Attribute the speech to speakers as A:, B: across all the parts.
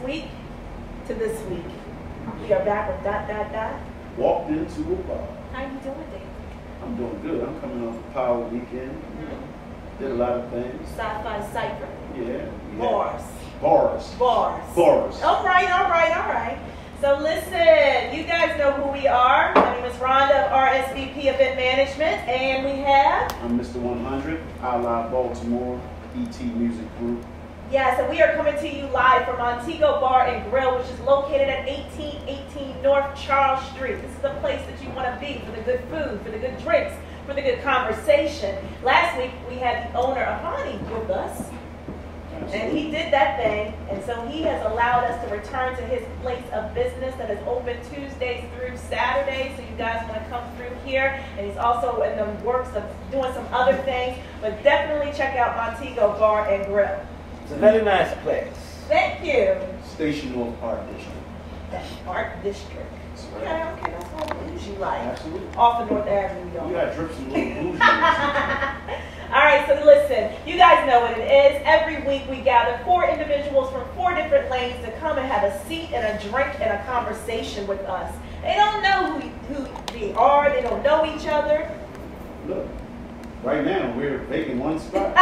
A: week to this week. We are back with ...
B: Walked into a bar.
A: How you doing, Dave?
B: I'm doing good. I'm coming off a power weekend. Did a lot of things.
A: Sci-fi cipher.
B: Yeah.
A: Bars.
B: Bars.
A: Bars.
B: Bars.
A: All right. So listen, you guys know who we are. My name is Ronda, RSVP Event Management, and we have...
B: I'm Mr. 100, I Live Baltimore, ET Music Group.
A: Yes, and we are coming to you live from Montego Bar and Grill, which is located at 1818 North Charles Street. This is the place that you want to be for the good food, for the good drinks, for the good conversation. Last week, we had the owner of Honey with us. And he did that thing, and so he has allowed us to return to his place of business that is open Tuesdays through Saturdays. So you guys want to come through here, and he's also in the works of doing some other things. But definitely check out Montego Bar and Grill.
C: It's a very nice place.
A: Thank you.
B: Station North Art District.
A: Art District. Okay, that's all blues you like.
B: Absolutely.
A: Off of North Avenue, y'all.
B: You got drips and little blues.
A: All right, so listen, you guys know what it is. Every week we gather 4 individuals from 4 different lanes to come and have a seat and a drink and a conversation with us. They don't know who they are. They don't know each other.
B: Look, right now we're vacant one spot.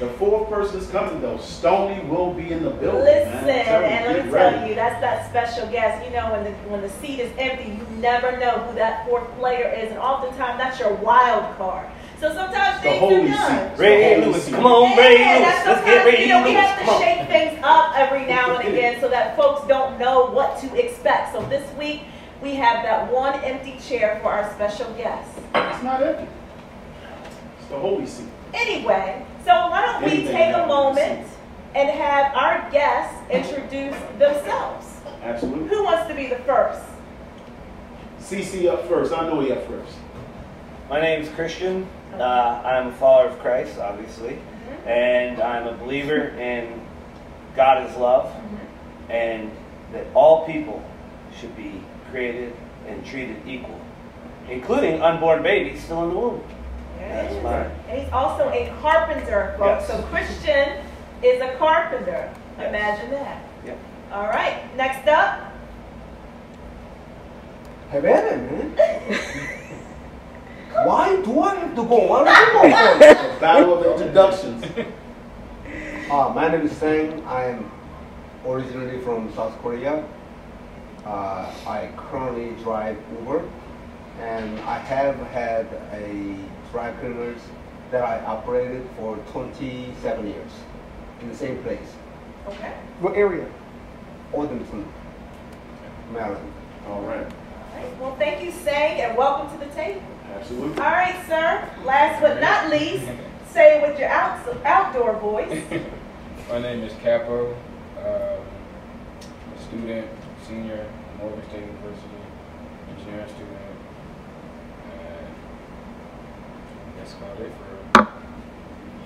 B: The 4th person's coming though. Stoney will be in the building.
A: Listen,
B: man.
A: and let me tell you, that's that special guest. You know, when the seat is empty, you never know who that 4th player is, and oftentimes that's your wild card. So sometimes things are done.
C: Ray Lewis, come on, Ray Lewis. Let's get Ray Lewis.
A: We have to shake things up every now and again so that folks don't know what to expect. So this week, we have that one empty chair for our special guest.
B: It's not empty. It's the holy seat.
A: Anyway, so why don't we take a moment and have our guests introduce themselves?
B: Absolutely.
A: Who wants to be the first?
B: CC up first. I know he up first.
C: My name's Christian. I'm a follower of Christ, obviously, and I'm a believer in God is love, and that all people should be created and treated equal, including unborn babies still in the womb. That's mine.
A: And he's also a carpenter, folks.
C: Yes.
A: So Christian is a carpenter.
C: Yes.
A: Imagine that.
C: Yep.
A: All right. Next up.
D: Hey, man. Why do I have to go? Why don't you go first?
B: Battle of introductions.
D: My name is Sang. I'm originally from South Korea. I currently drive Uber, and I have had a dry cleaners that I operated for 27 years in the same place.
A: Okay.
D: What area? Odenton, Maryland.
B: All right.
A: All right. Well, thank you, Sang, and welcome to the table.
B: Absolutely.
A: All right, sir. Last but not least, say it with your outdoor voice.
E: My name is Capo, a student, senior at Morgan State University, engineering student, and that's about it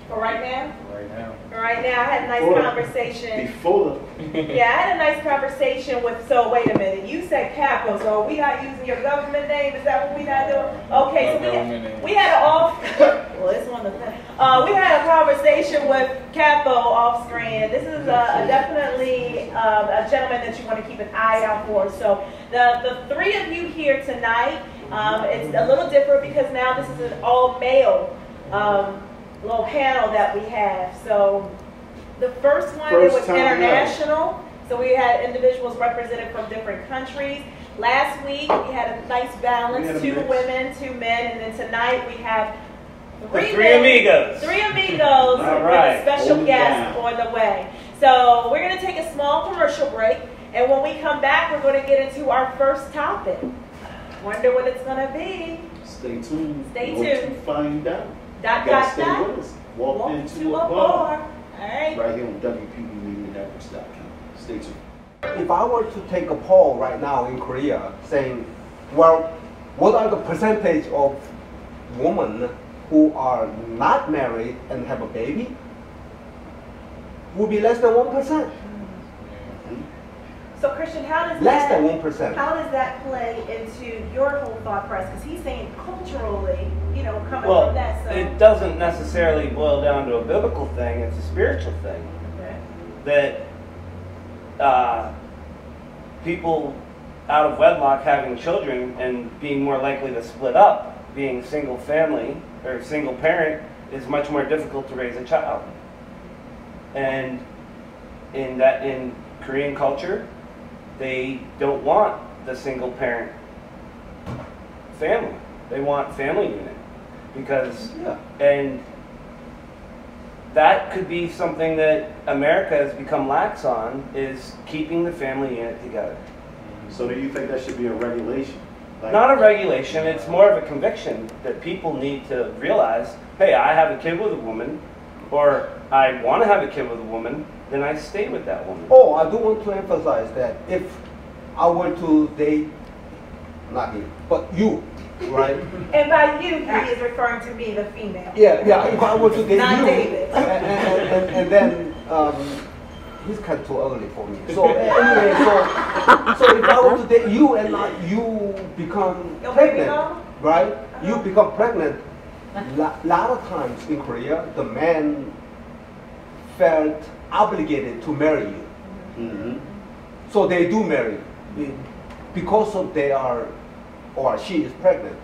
A: For right now?
E: for right now.
A: For right now, I had a nice conversation.
B: Before
A: Yeah, I had a nice conversation with, so wait a minute, you said Capo, so are we not using your government name? Is that what we not doing? Okay, so we had an off, well, it's one of the things. We had a conversation with Capo off screen. This is definitely a gentleman that you want to keep an eye out for. So the 3 of you here tonight, it's a little different because now this is an all-male little panel that we have. So the first one, it was international. So we had individuals represented from different countries. Last week we had a nice balance, 2 women, 2 men, and then tonight we have 3
C: amigos.
A: 3 amigos with a special guest on the way. So we're going to take a small commercial break, and when we come back, we're going to get into our first topic. Wonder what it's going to be.
B: Stay tuned.
A: Stay
B: To
A: tuned.
B: find out.
A: Stay
B: with us. Walk into a bar.
A: All right.
B: Right here on WPBMedianetworks.com. Stay tuned.
D: If I were to take a poll right now in Korea saying, well, what are the percentage of women who are not married and have a baby? Would be less than 1%.
A: So Christian, how does
D: Less than 1%.
A: How does that play into your whole thought process? Because he's saying culturally, you know, coming
C: Well,
A: from that. So
C: it doesn't necessarily boil down to a biblical thing. It's a spiritual thing.
A: okay.
C: That people out of wedlock having children and being more likely to split up, being single family or single parent, is much more difficult to raise a child. And in Korean culture, they don't want the single parent family. They want family unit because, and that could be something that America has become lax on, is keeping the family unit together.
B: So do you think that should be a regulation? Like,
C: not a regulation, it's more of a conviction that people need to realize, hey, I have a kid with a woman, or I want to have a kid with a woman, then I stay with that woman.
D: Oh, I do want to emphasize that if I were to date, not him, but you, right?
A: And by you, he is referring to me, the female.
D: Yeah, if I were to date
A: Not
D: you,
A: David.
D: and then he's kind of too ugly for me. So anyway, so if I were to date you and you become
A: Your baby
D: pregnant,
A: mama?
D: right? You become pregnant. Lot of times in Korea, the man felt obligated to marry you.
B: Mm-hmm.
D: So they do marry because of they are, or she is pregnant.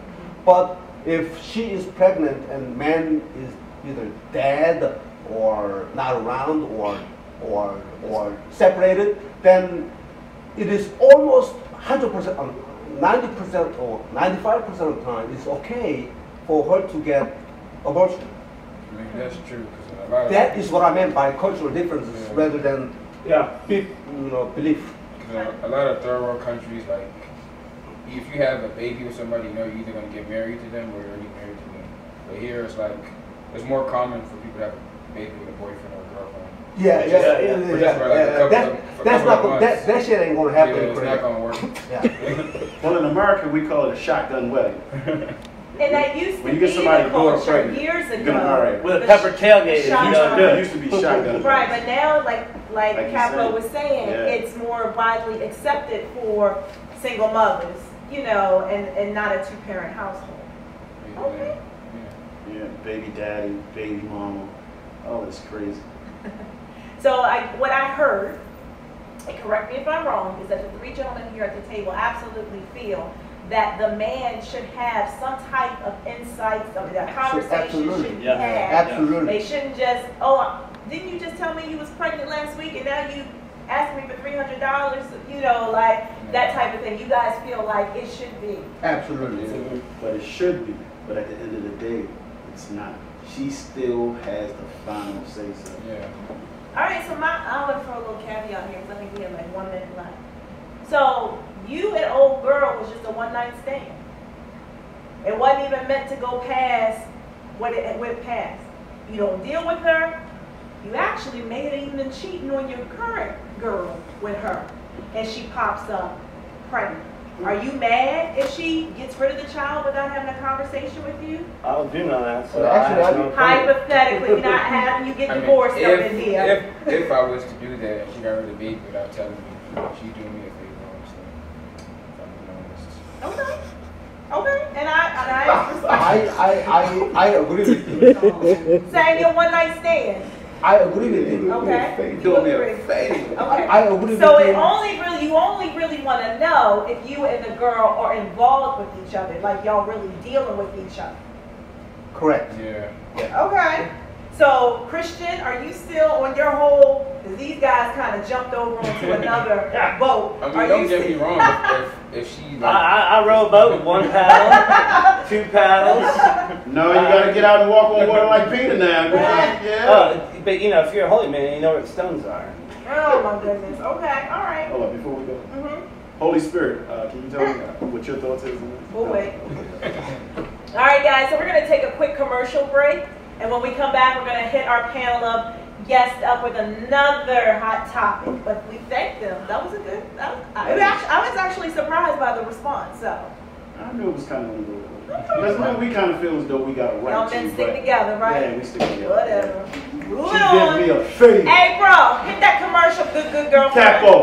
D: But if she is pregnant and man is either dead or not around or separated, then it is almost 100%, 90% or 95% of the time, it's okay for her to get abortion.
E: I mean, that's true. Cause a lot of
D: That is what I meant by cultural differences rather than belief.
E: A lot of third world countries, like, if you have a baby with somebody, you know you're either going to get married to them or you're already married to them. But here it's like, it's more common for people to have a baby with a boyfriend or a girlfriend. That shit ain't gonna happen. It's not gonna work.
B: Well, in America, we call it a shotgun wedding.
A: And that used to
B: When you
A: be
B: get somebody
A: the
B: going
A: culture
B: pregnant,
A: years
B: you're gonna marry.
A: ago.
C: With a pepper tailgate, if you don't do
B: It
C: it.
B: used to be shotgun.
A: Right, but now, like
B: Like you
A: Capo
B: said,
A: was saying,
B: yeah.
A: it's more widely accepted for single mothers, and not a two-parent household. Okay.
B: Yeah, baby daddy, baby mama. Oh, it's crazy.
A: So what I heard, and correct me if I'm wrong, is that the three gentlemen here at the table absolutely feel that the man should have some type of insight, that conversation should be had.
D: Absolutely.
A: They shouldn't just, didn't you just tell me you was pregnant last week and now you asked me for $300? Like that type of thing. You guys feel like it should be.
D: Absolutely.
B: But it should be. But at the end of the day, it's not. She still has the final say so.
E: Yeah.
A: All right, so I want to throw a little caveat here because I think we have like 1 minute left. So you and old girl was just a one-night stand. It wasn't even meant to go past what it went past. You don't deal with her. You actually may have even been cheating on your current girl with her, and she pops up pregnant. Are you mad if she gets rid of the child without having a conversation with you?
C: I don't do none of that. So
A: Hypothetically, not having you get divorced up in here.
E: If I was to do that, and she got rid of the baby without telling me, she doing me a favor, honestly.
A: Okay. Okay. And I
D: agree with you.
A: saying your one night stand.
D: I agree with you.
A: Okay.
B: Doing me a favor.
A: Okay.
D: I agree with
A: So
D: you.
A: you only really want to know if you and the girl are involved with each other, like y'all really dealing with each other.
D: Correct.
E: Yeah.
A: Okay. So Christian, are you still on your whole? Because these guys kind of jumped over onto another boat.
E: I mean, don't get me wrong. If she, like,
C: I row a boat with 1 paddle, 2 paddles.
B: No, you gotta get out and walk on water like Peter now. Yeah.
C: But if you're a holy man, you know where the stones are.
A: Oh my goodness. Okay. All right.
B: Hold on, before we go.
A: Mm-hmm.
B: Holy Spirit, can you tell me what your thoughts is on this?
A: We'll wait. All right, guys. So we're going to take a quick commercial break. And when we come back, we're going to hit our panel of guests up with another hot topic. But we thank them. That was a good. I was actually surprised by the response. So
B: I knew it was kind of a little. Because now we kind of feel as though we got a right
A: y'all
B: to.
A: men stick together, right?
B: Yeah, we stick together.
A: Whatever. Moving
B: She
A: on.
B: did me a favor.
A: Hey, bro, hit that commercial, good girlfriend.
B: Capo,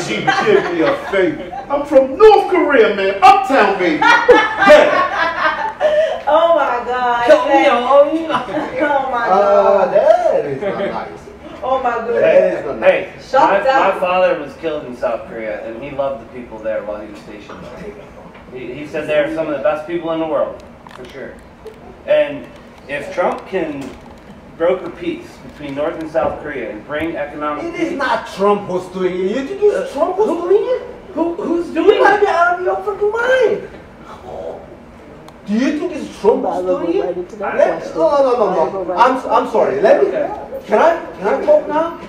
B: she did me a favor. I'm from North Korea, man. Uptown, baby. Yeah.
A: Oh my God. Oh my God.
D: That is not nice.
A: Oh my goodness.
D: That is not nice.
C: Hey,
A: Shut
C: my
A: up.
C: father was killed in South Korea, and he loved the people there while he was stationed there. He said they're some of the best people in the world, for sure. And if Trump can broker peace between North and South Korea and bring economic
D: It
C: peace...
D: is not Trump who's doing it. You think it's Trump who's doing it?
C: Who's
D: You
C: doing
D: might
C: it?
D: be out of your fucking mind. Do you think it's Trump who's doing it? No. I'm sorry. Let me. Can I talk now?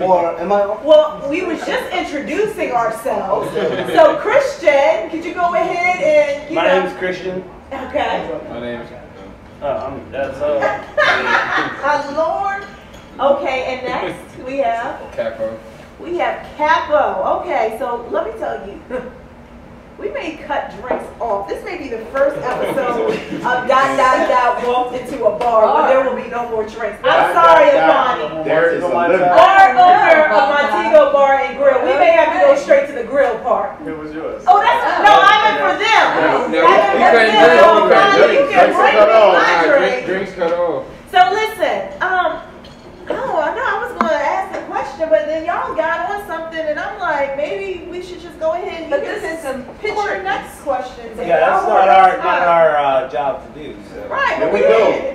D: Or am I?
A: Well, we was just introducing ourselves. So, Christian, could you go ahead and, you
C: My
A: know.
C: name's Christian.
A: Okay.
E: My name is.
C: That's
A: Lord. Okay, and next we have
E: Capo.
A: Capo. Okay, so let me tell you, we may cut drinks off. This may be the first episode of ... walked into a bar where there will be no more drinks. I'm sorry, Imani.
B: There is a limit.
A: Bar owner of Montego Bar and Grill. We may have to go straight to the grill part.
B: It was yours.
A: Oh, that's no, I meant for them.
E: No,
A: I meant for them. No, Imani, you can bring me my drink.
E: Drinks cut off.
A: So listen, I was going to ask a question, but then y'all got on something, and I'm like, maybe we should just go ahead and pitch your next questions.
C: Yeah, that's not our job to do. So.
A: Right.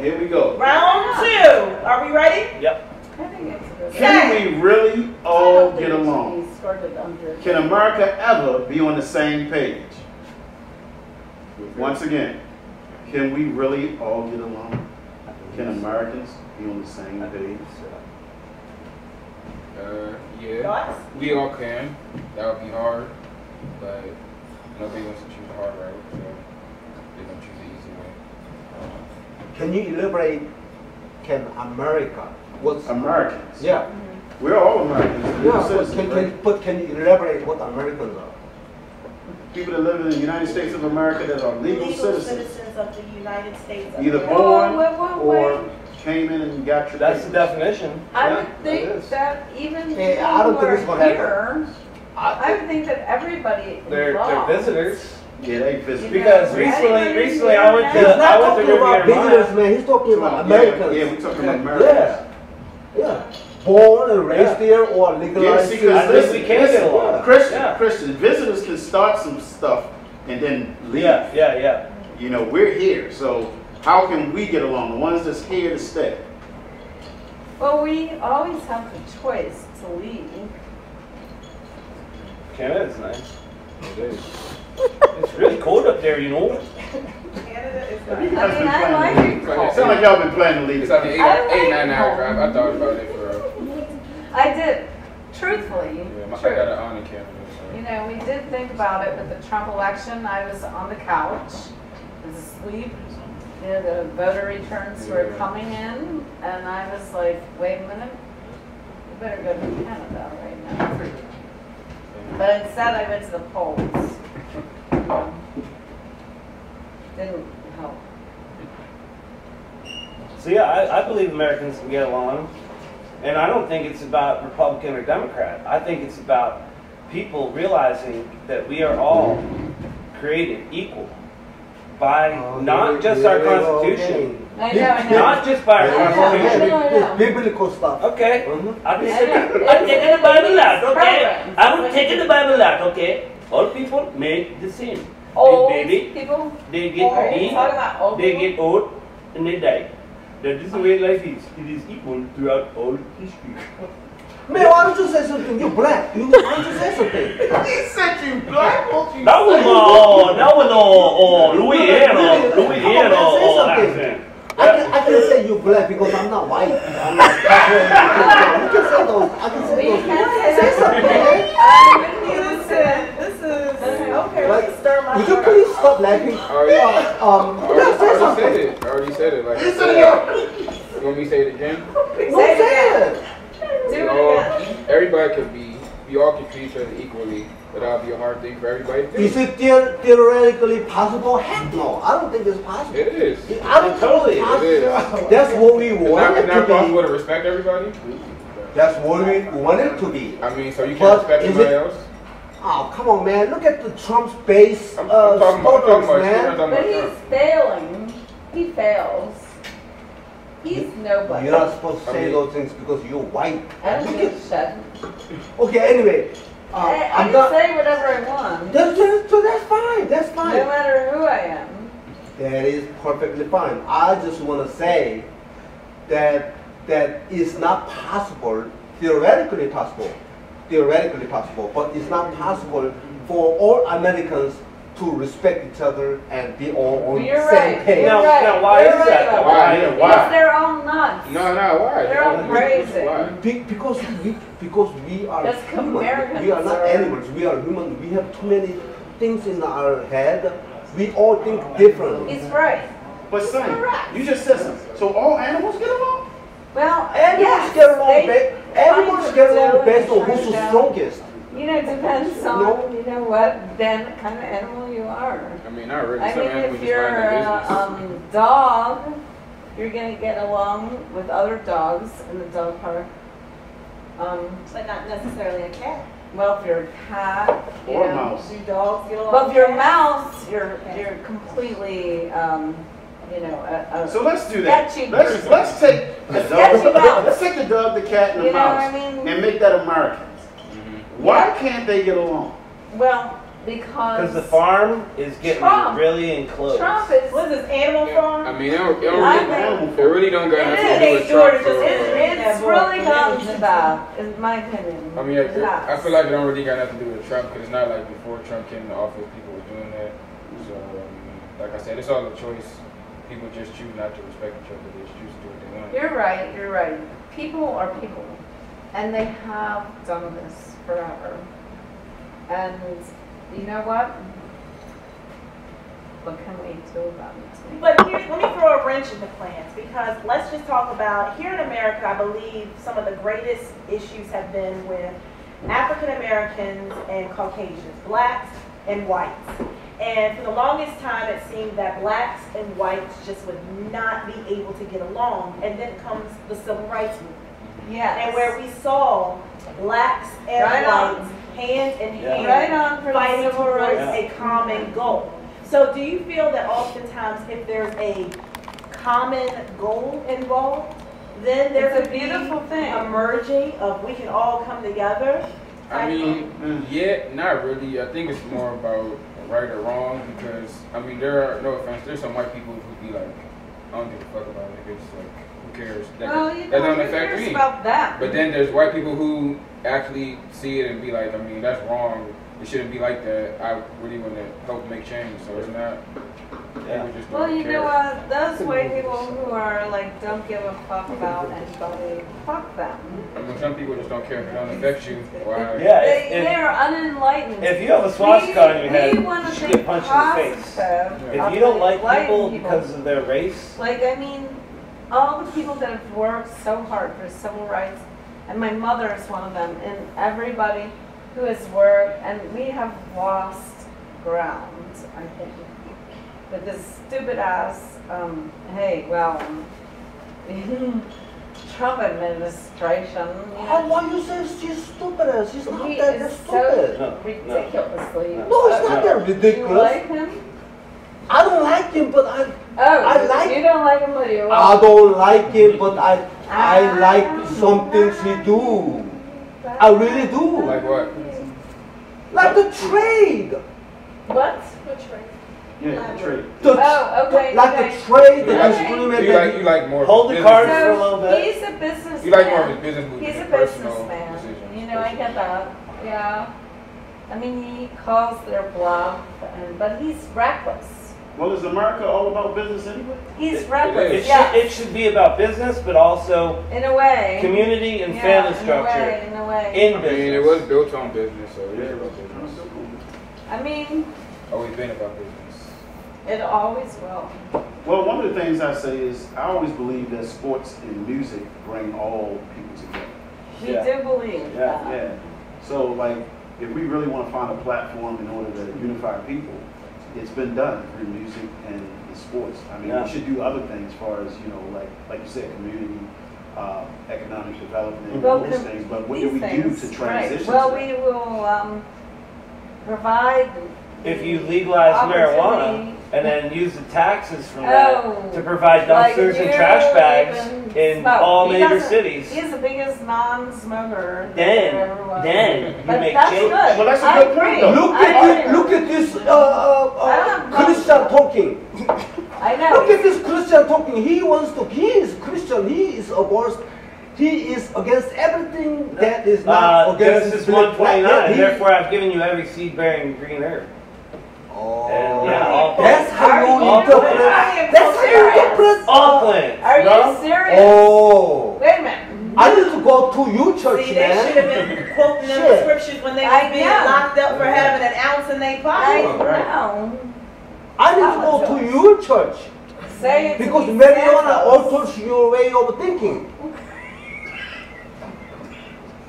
B: Here we go.
A: Round 2. Are we ready?
C: Yep.
B: Can we really all get along? Can America ever be on the same page? Once again, can we really all get along? Can Americans be on the same page?
E: Yeah.
A: Thoughts?
E: We all can. That would be hard, but nobody wants to choose the hard route, so they're gonna choose the easy way.
D: Can you elaborate? Can America? What's
B: Americans.
D: Yeah.
B: We're all Americans. We're
D: Yeah.
B: citizens, right?
D: Can you elaborate what Americans are?
B: People that live in the United States of America that are legal citizens,
A: of the United States of
B: either
A: America.
B: born or came in and got your
C: That's the
B: papers.
C: definition.
F: I
C: Yeah,
F: would
C: that
F: think
C: is.
F: that even
D: Hey,
F: people
D: I don't
F: who
D: think
F: are
D: it's gonna
F: here, I would think that everybody
C: They're
F: involved.
C: visitors.
B: Yeah, they visit.
C: Because
F: Yeah.
C: recently I went
D: He's
C: to
D: not talking about
C: Riviera
D: visitors,
C: Maya.
D: man. He's talking about Americans.
B: Yeah, we're talking about Americans.
D: Yeah. Born and raised here or legalized.
B: Yeah, see, 'cause
C: I think we can get along.
B: Christian, visitors can start some stuff and then leave.
C: Yeah.
B: You know, we're here, so how can we get along? The ones that's here to stay.
F: Well, we always have the choice to leave.
C: Canada's nice.
E: It is.
C: It's really cold up there, you know.
A: Canada is
B: I mean,
A: not.
F: I like it
B: It
F: cold.
B: sounds like y'all been planning to leave.
E: It's like an
F: I like
E: 8-9 hour
F: home.
E: drive. I thought about it for real.
F: I did, truthfully.
E: Yeah, I
F: true.
E: got an aunt in Canada.
F: You know, we did think about it with the Trump election. I was on the couch, was asleep. You know, the voter returns were coming in, and I was like, wait a minute, we better go to Canada right now. But instead, I went to the polls. Didn't help.
C: So yeah, I believe Americans can get along. And I don't think it's about Republican or Democrat. I think it's about people realizing that we are all created equal by not just our Constitution,
F: I know.
C: not just by our
F: I
C: Constitution.
F: know.
D: It's biblical stuff.
C: Okay,
D: Mhm.
C: I'm
F: It's
C: taking the Bible out, okay?
F: programs.
C: I'm taking the Bible out, okay? All people made the same.
F: Old
C: Baby,
F: people.
C: they get
F: Are you
C: eat,
F: talking about old
C: they
F: people?
C: get old, and they die. That is the way life is. It is equal throughout all history.
D: Man, why don't you say something? You're black. Why don't you say something?
B: He said you black, won't you?
C: That was Louisiana accent.
D: I can say you're black because I'm not white. I'm not you can say those. I can say those. Say something, man.
A: This is okay.
D: Like,
A: Let's stir my
D: would you
A: heart.
D: please stop laughing?
E: I
D: Say
E: already
D: something.
E: said it. I already said it. Like,
B: He said it.
E: you want me to say it again?
D: No, say it.
A: Do
E: We
A: it
E: all,
A: again.
E: everybody could be, we all can treat each other equally, but that'll be a hard thing for everybody to do.
D: Is it theoretically possible? Heck no. I don't think it's possible.
E: It is.
D: I don't totally.
E: It is.
D: That's what we
E: It's
D: want it
E: not
D: to
E: possible
D: be.
E: to respect everybody.
D: That's what we want it to be.
E: I mean, so you
D: But
E: can't respect
D: is
E: somebody
D: it-
E: else?
D: Oh, come on, man. Look at the Trump's base
E: I'm talking about
D: supporters,
E: Trump.
D: man.
F: But he's failing. He fails. He's nobody.
D: You're not supposed to say those things because you're white.
F: I don't give a shit.
D: Okay, anyway.
F: I can say whatever I want.
D: So that's fine. That's fine.
F: No matter who I am.
D: That is perfectly fine. I just want to say that it's not possible, theoretically possible, but it's not possible for all Americans to respect each other and be all on the same page.
C: Now, why is that?
E: Why?
F: Because they're all nuts.
E: No, why?
F: They're all crazy.
E: Why?
D: Because we are
F: That's
D: human.
F: Americans
D: We are not
F: are-
D: animals. We are human. We have too many things in our head. We all think differently.
F: He's right.
B: But son,
F: correct.
B: you just said something. So all animals get along?
F: Well,
D: Animals
F: yes,
D: get along.
F: they
D: Animals get along
F: do
D: based on
F: and
D: who's the
F: don't.
D: strongest.
F: You know, it depends on, you know what, then kind of animal you are.
E: I mean, not really.
F: I
E: Some
F: mean,
E: animals
F: if
E: just
F: you're
E: mind their
F: a
E: business.
F: dog, you're going to get along with other dogs in the dog park.
A: But not necessarily a cat.
F: Well, if you're a cat, you
B: Or a
F: know.
B: mouse.
A: Do dogs get along?
F: Well, if
A: with
F: you're a
A: cats?
F: mouse, you're completely, you know,
B: So let's do that.
F: Sketchy.
B: Let's take the
F: Sketchy
B: dog.
F: mouse.
B: Let's take the dog, the cat, and the
F: You know what
B: mouse,
F: I mean?
B: and make that Americans. Why can't they get along?
F: well,
C: Because
F: because
C: the farm is getting
F: Trump.
C: really enclosed.
F: Trump is,
A: What is this, Animal Farm?
E: I mean,
F: I
E: it really don't got
F: It
E: nothing
F: is.
E: to do with
A: They sort
E: Trump.
A: of just-
F: it's really gotten to that, in my opinion.
E: I mean,
F: It
E: I
F: has.
E: feel like it don't really got nothing to do with Trump because it's not like before Trump came to office, people were doing that. So, like I said, it's all a choice. People just choose not to respect each other. They just choose to do what they want.
F: You're right, you're right. People are people. And they have done this forever. And you know what? What can we do about it?
A: But here, let me throw a wrench in the plans, because let's just talk about, here in America, I believe some of the greatest issues have been with African Americans and Caucasians, blacks and whites. And for the longest time, it seemed that blacks and whites just would not be able to get along. And then comes the civil rights movement.
F: Yes.
A: And where we saw blacks and
F: Right on.
A: whites hand in hand
F: Right on for the
A: fighting
F: civil
A: towards
F: rights.
A: a common goal. So do you feel that oftentimes if there's a common goal involved, then there's
F: It's a beautiful thing.
A: a merging of we can all come together?
E: I mean, yeah, not really. I think it's more about right or wrong because, I mean, there are, no offense, there's some white people who be like, I don't give a fuck about niggas, like, who cares?
F: Well, you
E: that
F: know,
E: don't
F: who
E: affect
F: cares
E: me.
F: about that?
E: But then there's white people who actually see it and be like, I mean, that's wrong. It shouldn't be like that. I really want to help make change, so it's not.
C: Yeah.
E: People just
F: Well,
E: don't
F: you
E: care.
F: know what? Those white people who are like, don't give a fuck about anybody, fuck them.
E: I mean, some people just don't care if it don't affect you. Why?
C: Yeah,
F: They are unenlightened.
C: if you have a swastika on your head,
F: we want
C: you
F: to
C: should
F: think
C: get punched in the face.
F: positive
C: If
F: of
C: you don't
F: the
C: like
F: enlightened
C: people because of their race,
F: Like, I mean, all the people that have worked so hard for civil rights, and my mother is one of them, and everybody who has worked, and we have lost ground, I think, with this stupid ass, hey, well, Trump administration, you
D: How
F: know,
D: why you say she's stupid? She's not
F: he
D: that
F: is
D: stupid.
F: so ridiculously.
D: No, it's not that
F: Do you
D: ridiculous.
F: like him?
D: I don't like him, but I
F: Oh,
D: like-
F: you don't like him, but you
D: I don't like him, but I like some things he do. I really do.
E: Like what?
D: Like the trade.
F: What?
B: Yeah, trade.
D: The,
F: Oh, okay,
D: like
F: okay.
D: the trade, the
F: Okay.
D: disagreement.
E: You like more.
C: Hold
E: of
C: the
E: his
C: cards
E: business.
C: for a little bit.
F: He's a businessman.
E: You like more of his business moves
F: He's a
E: than personal
F: businessman.
E: decisions.
F: You know, I get that. Yeah. I mean, he calls their bluff, but he's reckless.
B: Well, is America all about business anyway?
F: He's
E: It
F: reckless.
E: is.
F: Yeah.
C: it should be about business, but also
F: In a way.
C: community and
F: Yeah,
C: family structure
F: In a way.
C: in
E: I mean,
C: business.
E: it was built on business, so it is about business.
F: I mean,
E: Always been about business.
F: it always will.
B: Well, one of the things I say is I always believe that sports and music bring all people together.
F: We
C: Yeah.
F: do believe
C: Yeah,
F: that.
B: Yeah. So, like, if we really want to find a platform in order to unify people, it's been done through music and the sports. I mean,
C: Yeah.
B: we should do other things as far as, you know, like you said, community, economic development,
F: Well,
B: those things. But what do
F: These
B: we do
F: things,
B: to transition?
F: right. Well,
B: to that?
F: we will provide
C: if you legalize marijuana and then use the taxes from that to provide dumpsters and trash bags in all major cities.
F: He's the biggest non-smoker.
C: Then you make change.
D: Well, that's a good point, though. Look at this Christian talking.
F: I know.
D: Look at this Christian talking. He is Christian. He is against everything that is not against
C: Genesis 1:29. Therefore, I've given you every seed-bearing green herb.
D: Oh,
C: that's
D: how you interpret. That's how you interpret.
C: All plants.
F: Are you serious?
D: Oh.
F: Wait a minute.
D: I need to go to your church,
A: See,
D: man.
A: they should have been quoting them scriptures when they were being locked up for having an ounce in their pocket.
D: I need to go to your church.
F: Say it
D: because marijuana alters your way of thinking.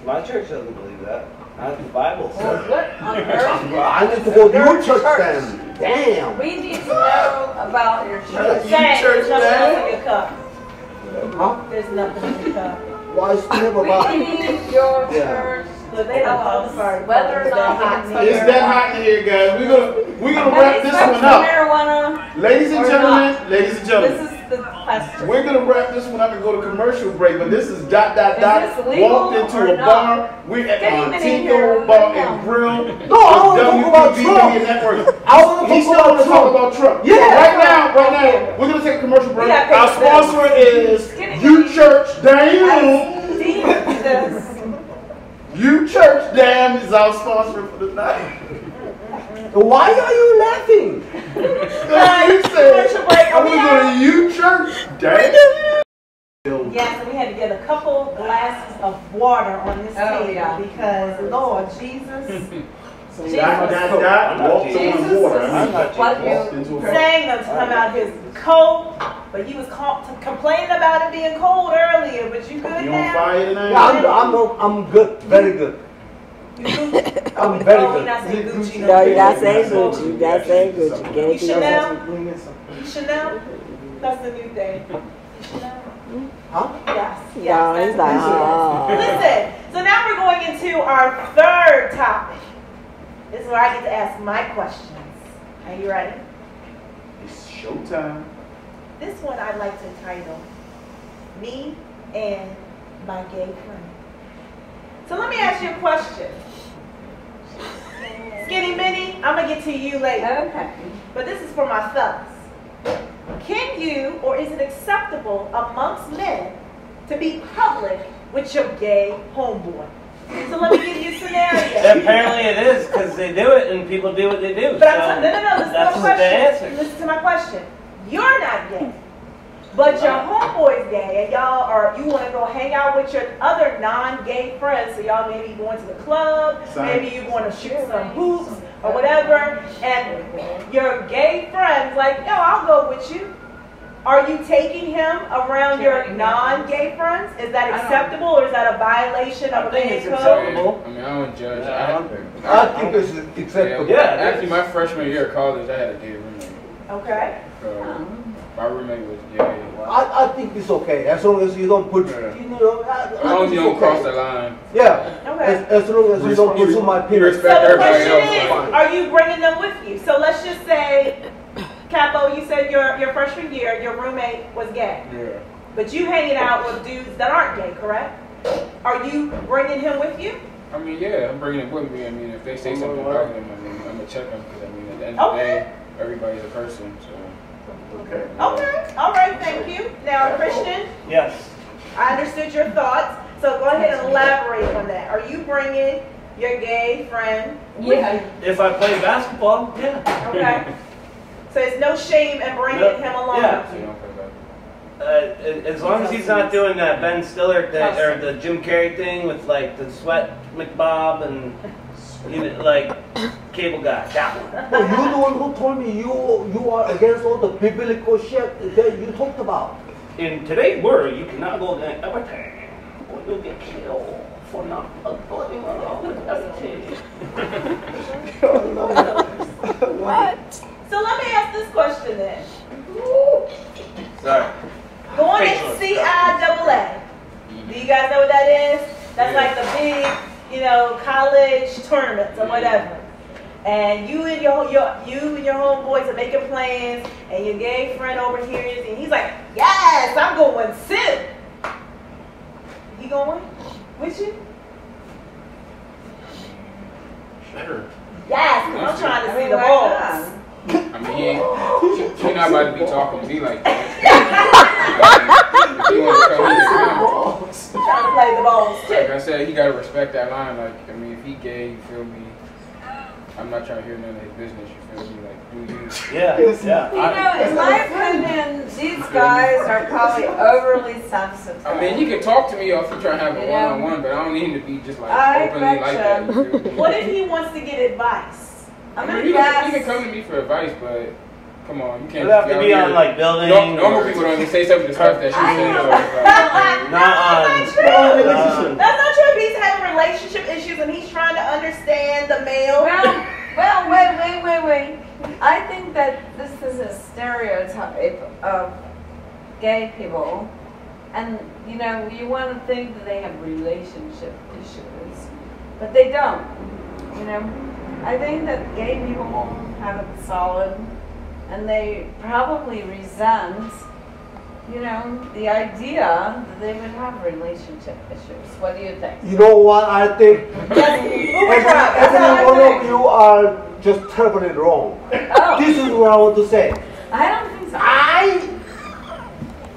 C: My church doesn't believe that. Not the Bible says.
F: What on earth?
D: I need to go to your church then. Damn.
F: We need to know about your church.
A: There's nothing in your cup.
D: Huh?
A: There's nothing in your cup.
D: Why is it never about?
F: We need your church.
A: Look, they don't call the fire.
F: Whether or not
B: it's that hot in here, guys. We're gonna wrap this one up.
F: Marijuana.
B: Ladies and gentlemen,
F: this is the question.
B: we're gonna wrap this one up and go to commercial break. But this is dot.
F: this legal
B: Walked into
F: or
B: a
F: not?
B: bar. We're at Montego Bar and Grill.
D: No, I want to talk about Trump.
B: Network.
D: I want to
B: He still want to talk about Trump.
D: Yeah.
B: Right now, we're gonna take a commercial break.
A: gotta pay
B: Our
A: for
B: sponsor is You Church Damn. You Church Damn is our sponsor for the night.
D: Why are you laughing?
B: You said I'm going to You Church Damn.
A: Yes, and we had to get a couple glasses of water on this table because Lord Jesus.
B: Walked on water.
A: Saying them to come out his coat, but you was complaining about it being cold earlier. But you good
B: You
A: now?
B: on fire tonight?
D: Yeah, I'm good, very good. I'm very good.
A: No,
G: you're not saying Gucci. You're not saying Gucci.
A: You Chanel? Chanel? That's the new thing. Chanel?
D: Huh?
A: Yes.
G: No, he's like, oh.
A: Listen, so now we're going into our third topic. This is where I get to ask my questions. Are you ready?
B: It's showtime.
A: This one I like to title, Me and My Gay Friend. So let me ask you a question. Skinny Minnie, I'm going to get to you later.
F: Okay.
A: But this is for my fellas. Can you, or is it acceptable amongst men to be public with your gay homeboy? So let me give you a scenario.
C: Apparently it is, because they do it and people do what they do.
A: But I'm no, listen
C: that's
A: to my
C: the answer.
A: question. Listen to my question. You're not gay, but your homeboy's gay, and you want to go hang out with your other non-gay friends. So y'all maybe going to the club, maybe you want to shoot some hoops or whatever, and your gay friend's like, yo, I'll go with you. Are you taking him around your non-gay friends? Is that acceptable, or is that a violation of a gay code?
E: Acceptable. I mean, I don't judge.
D: I think it's acceptable.
E: Yeah, actually, my freshman year of college, I had a gay roommate.
A: Okay.
E: My roommate was gay.
D: I think it's okay as long as you don't put,
E: As long as you don't cross the line.
D: Yeah.
A: Okay.
D: As long as you don't consume my
E: You
D: penis.
A: So
E: respect
A: the
E: everybody
A: question
E: else.
A: is, are you bringing them with you? So let's just say, Capo, you said your freshman year, your roommate was gay.
E: Yeah.
A: But you hanging out with dudes that aren't gay, correct? Are you bringing him with you?
E: I mean, yeah, I'm bringing him with me. I mean, if they say something about him, I mean, I'm going to check them. Because, I mean, at the end of the day, everybody's a person, so.
B: Okay.
A: Okay. All right, thank you. Now, Christian,
C: Yes.
A: I understood your thoughts. So go ahead and elaborate on that. Are you bringing your gay friend with you?
C: If I play basketball, yeah.
A: Okay. So there's no shame in bringing him along
C: Yeah.
A: with you.
C: As long as he's not doing that Ben Stiller or the Jim Carrey thing with like the sweat McBob and even like Cable Guy. That one.
D: Well, you're the one who told me you are against all the biblical shit that you talked about.
C: In today's world, you cannot go against everything, or you'll get killed for not avoiding everything.
G: What?
A: So let me ask this question then.
C: Sorry.
A: Going to CIAA. Do you guys know what that is? That's like the big, college tournaments or whatever. and you and your homeboys are making plans, and your gay friend over here is, and he's like, yes, I'm going too. He going with you?
E: Sure.
A: Yes, 'cause I'm trying to see the balls.
E: I mean, he not about to be talking to me like that. If he want to come here,
A: Trying to play the balls too.
E: like I said, he gotta respect that line. Like, I mean, if he gay, you feel me? I'm not trying to hear none of his business. You feel me? Like, do you?
C: Yeah.
F: You know, in my opinion, these guys are probably overly sensitive.
E: I mean, you can talk to me if you try to have a one-on-one, but I don't need him to be just like
F: I
E: openly like that. You feel me?
A: What if he wants to get advice?
E: I mean, you can come to me for advice, but come on, you can't.
C: You have to be on like building.
E: Normal people don't even say some of the stuff that she said.
A: That's not true. If he's having relationship issues and he's trying to understand the male.
F: Well, wait. I think that this is a stereotype of gay people. And, you know, you want to think that they have relationship issues, but they don't, you know. I think that gay people have it solid, and they probably resent, you know, the idea that they would have relationship issues. What do you think?
D: You know what I think? Every one of you are just terribly wrong.
F: Oh.
D: This is what I want to say.
F: I don't think so.
D: I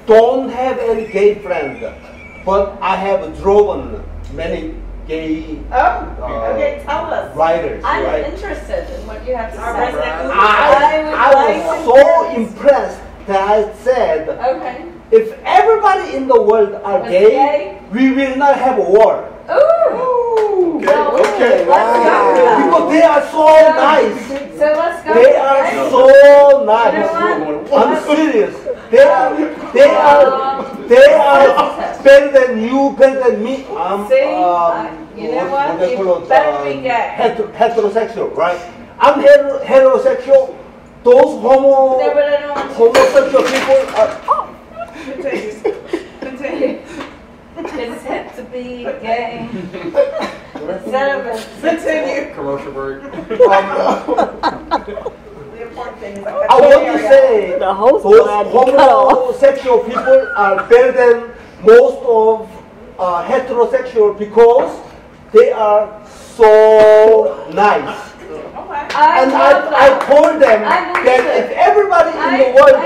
D: don't have any gay friends, but I have driven many gay
A: Okay, tell us.
D: riders.
F: I'm
D: right?
F: interested in what you have to
A: Our
F: say.
A: resident Uber
D: I was so impressed that I said,
F: Okay.
D: if everybody in the world are
F: Was
D: gay,
F: gay?
D: we will not have a war.
F: Ooh. Well,
B: Okay.
F: let's go.
D: Because they are so nice.
F: So let's go.
D: They are
F: Okay.
D: so nice.
F: You know what?
D: I'm serious. They are better than you, better than me.
F: See, you know what?
D: they
F: You
D: call it,
F: better be gay.
D: heterosexual, right? I'm heterosexual. Those
F: No, but I don't want you
D: homosexual people are.
A: Continue.
F: It's had to be gay. Instead of
A: Continue.
E: Commercial break.
A: The important thing is
D: I want to say
G: The host
D: those
G: had to cut off.
D: homosexual people are better than most of heterosexual because they are so nice. And I told them that if everybody in the world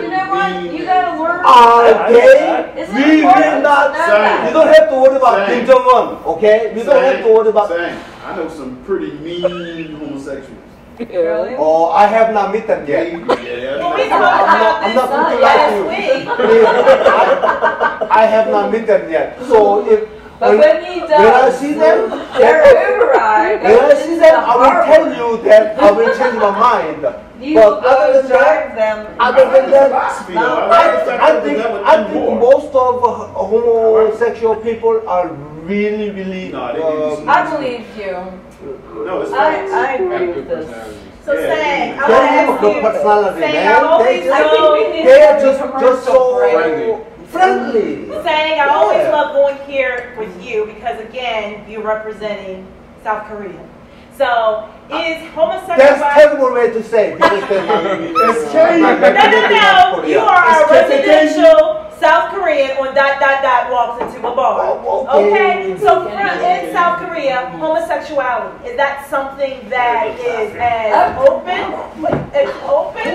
F: you know what? You gotta learn.
D: are gay,
F: It's
D: we will
F: important
D: not.
F: to know that.
D: You don't have to worry about
B: Same.
D: Kim Jong-un, okay? We don't have to worry about.
B: Same. I know some pretty mean homosexuals.
F: Really?
D: Oh, I have not met them yet.
A: Well, we talked
D: I'm
A: about
D: not
A: this
D: going to
A: last
D: lie
A: week.
D: to you. I have not met them yet. So if
F: But when he does,
D: when I see them,
F: their Uber ride
D: when I
F: goes
D: see
F: into
D: them,
F: the
D: I will
F: harbor.
D: tell you that I will change my mind.
F: You
D: But
F: will go
D: other than
F: drive
D: that,
F: them.
D: other than that,
B: Philosophy, though.
D: I think most of homosexual people are really, really.
B: No, they can be
F: I believe you.
B: No, it's
F: I
E: Have
F: agree
E: good
F: with this.
E: personality.
A: So
B: Yeah.
A: Sang, I
D: They
A: want to
D: have a
A: ask
D: good
A: you.
D: personality,
A: Sang,
D: man.
A: I always
F: I think we
A: love.
F: need
D: They
F: to
D: are
F: have a
D: just
F: commercial
D: so
F: break.
D: friendly.
A: Sang, I always
D: Yeah.
A: love going here with you because again, you're representing South Korea. So is homosexuality?
D: That's a terrible way to say. Because then
B: It's
A: No, you are a residential South Korean on ... walks into a bar.
D: Oh, okay.
A: So in South Korea, homosexuality, is that something that is as open? It's open?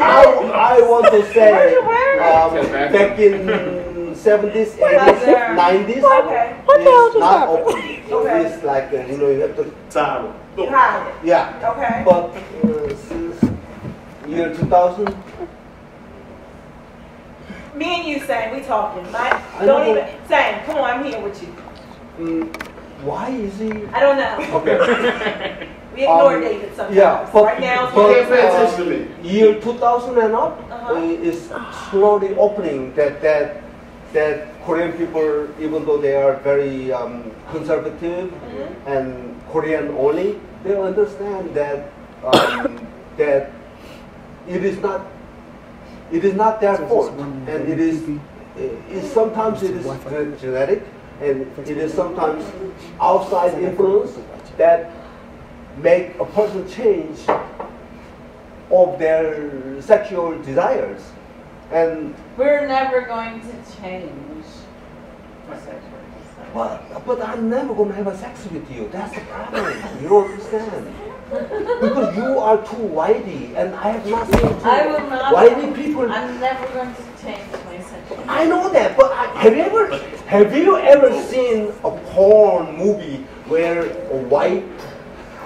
D: I want to say, back in 70s, 80s, 90s,
A: Okay.
G: What the hell
D: it's
G: just
D: not
G: happened?
D: open.
A: Okay.
D: It's like, you have to,
B: time.
A: You hide it.
D: yeah.
A: Okay.
D: But since year 2000,
A: Me and you, Sang, we talking, right?
D: I
A: Don't
D: know.
A: even, Sang, come on, I'm here with you.
D: why is he?
A: I don't know.
D: Okay.
A: We ignore David sometimes.
D: Yeah, but,
A: Right now,
B: You can't pay attention to me.
D: year 2000 and up
A: Uh-huh.
D: is slowly opening that Korean people, even though they are very conservative and Korean only, they understand that that it is not their fault, and sometimes it is genetic, and it is sometimes outside influence that make a person change of their sexual desires. And
F: We're never going to change.
D: but I'm never gonna have a sex with you. That's the problem. You don't understand. Because you are too whitey, and I have not seen too
F: I will not.
D: whitey people.
F: I'm never going to change my sexuality.
D: I know that, but have you ever seen a porn movie where a white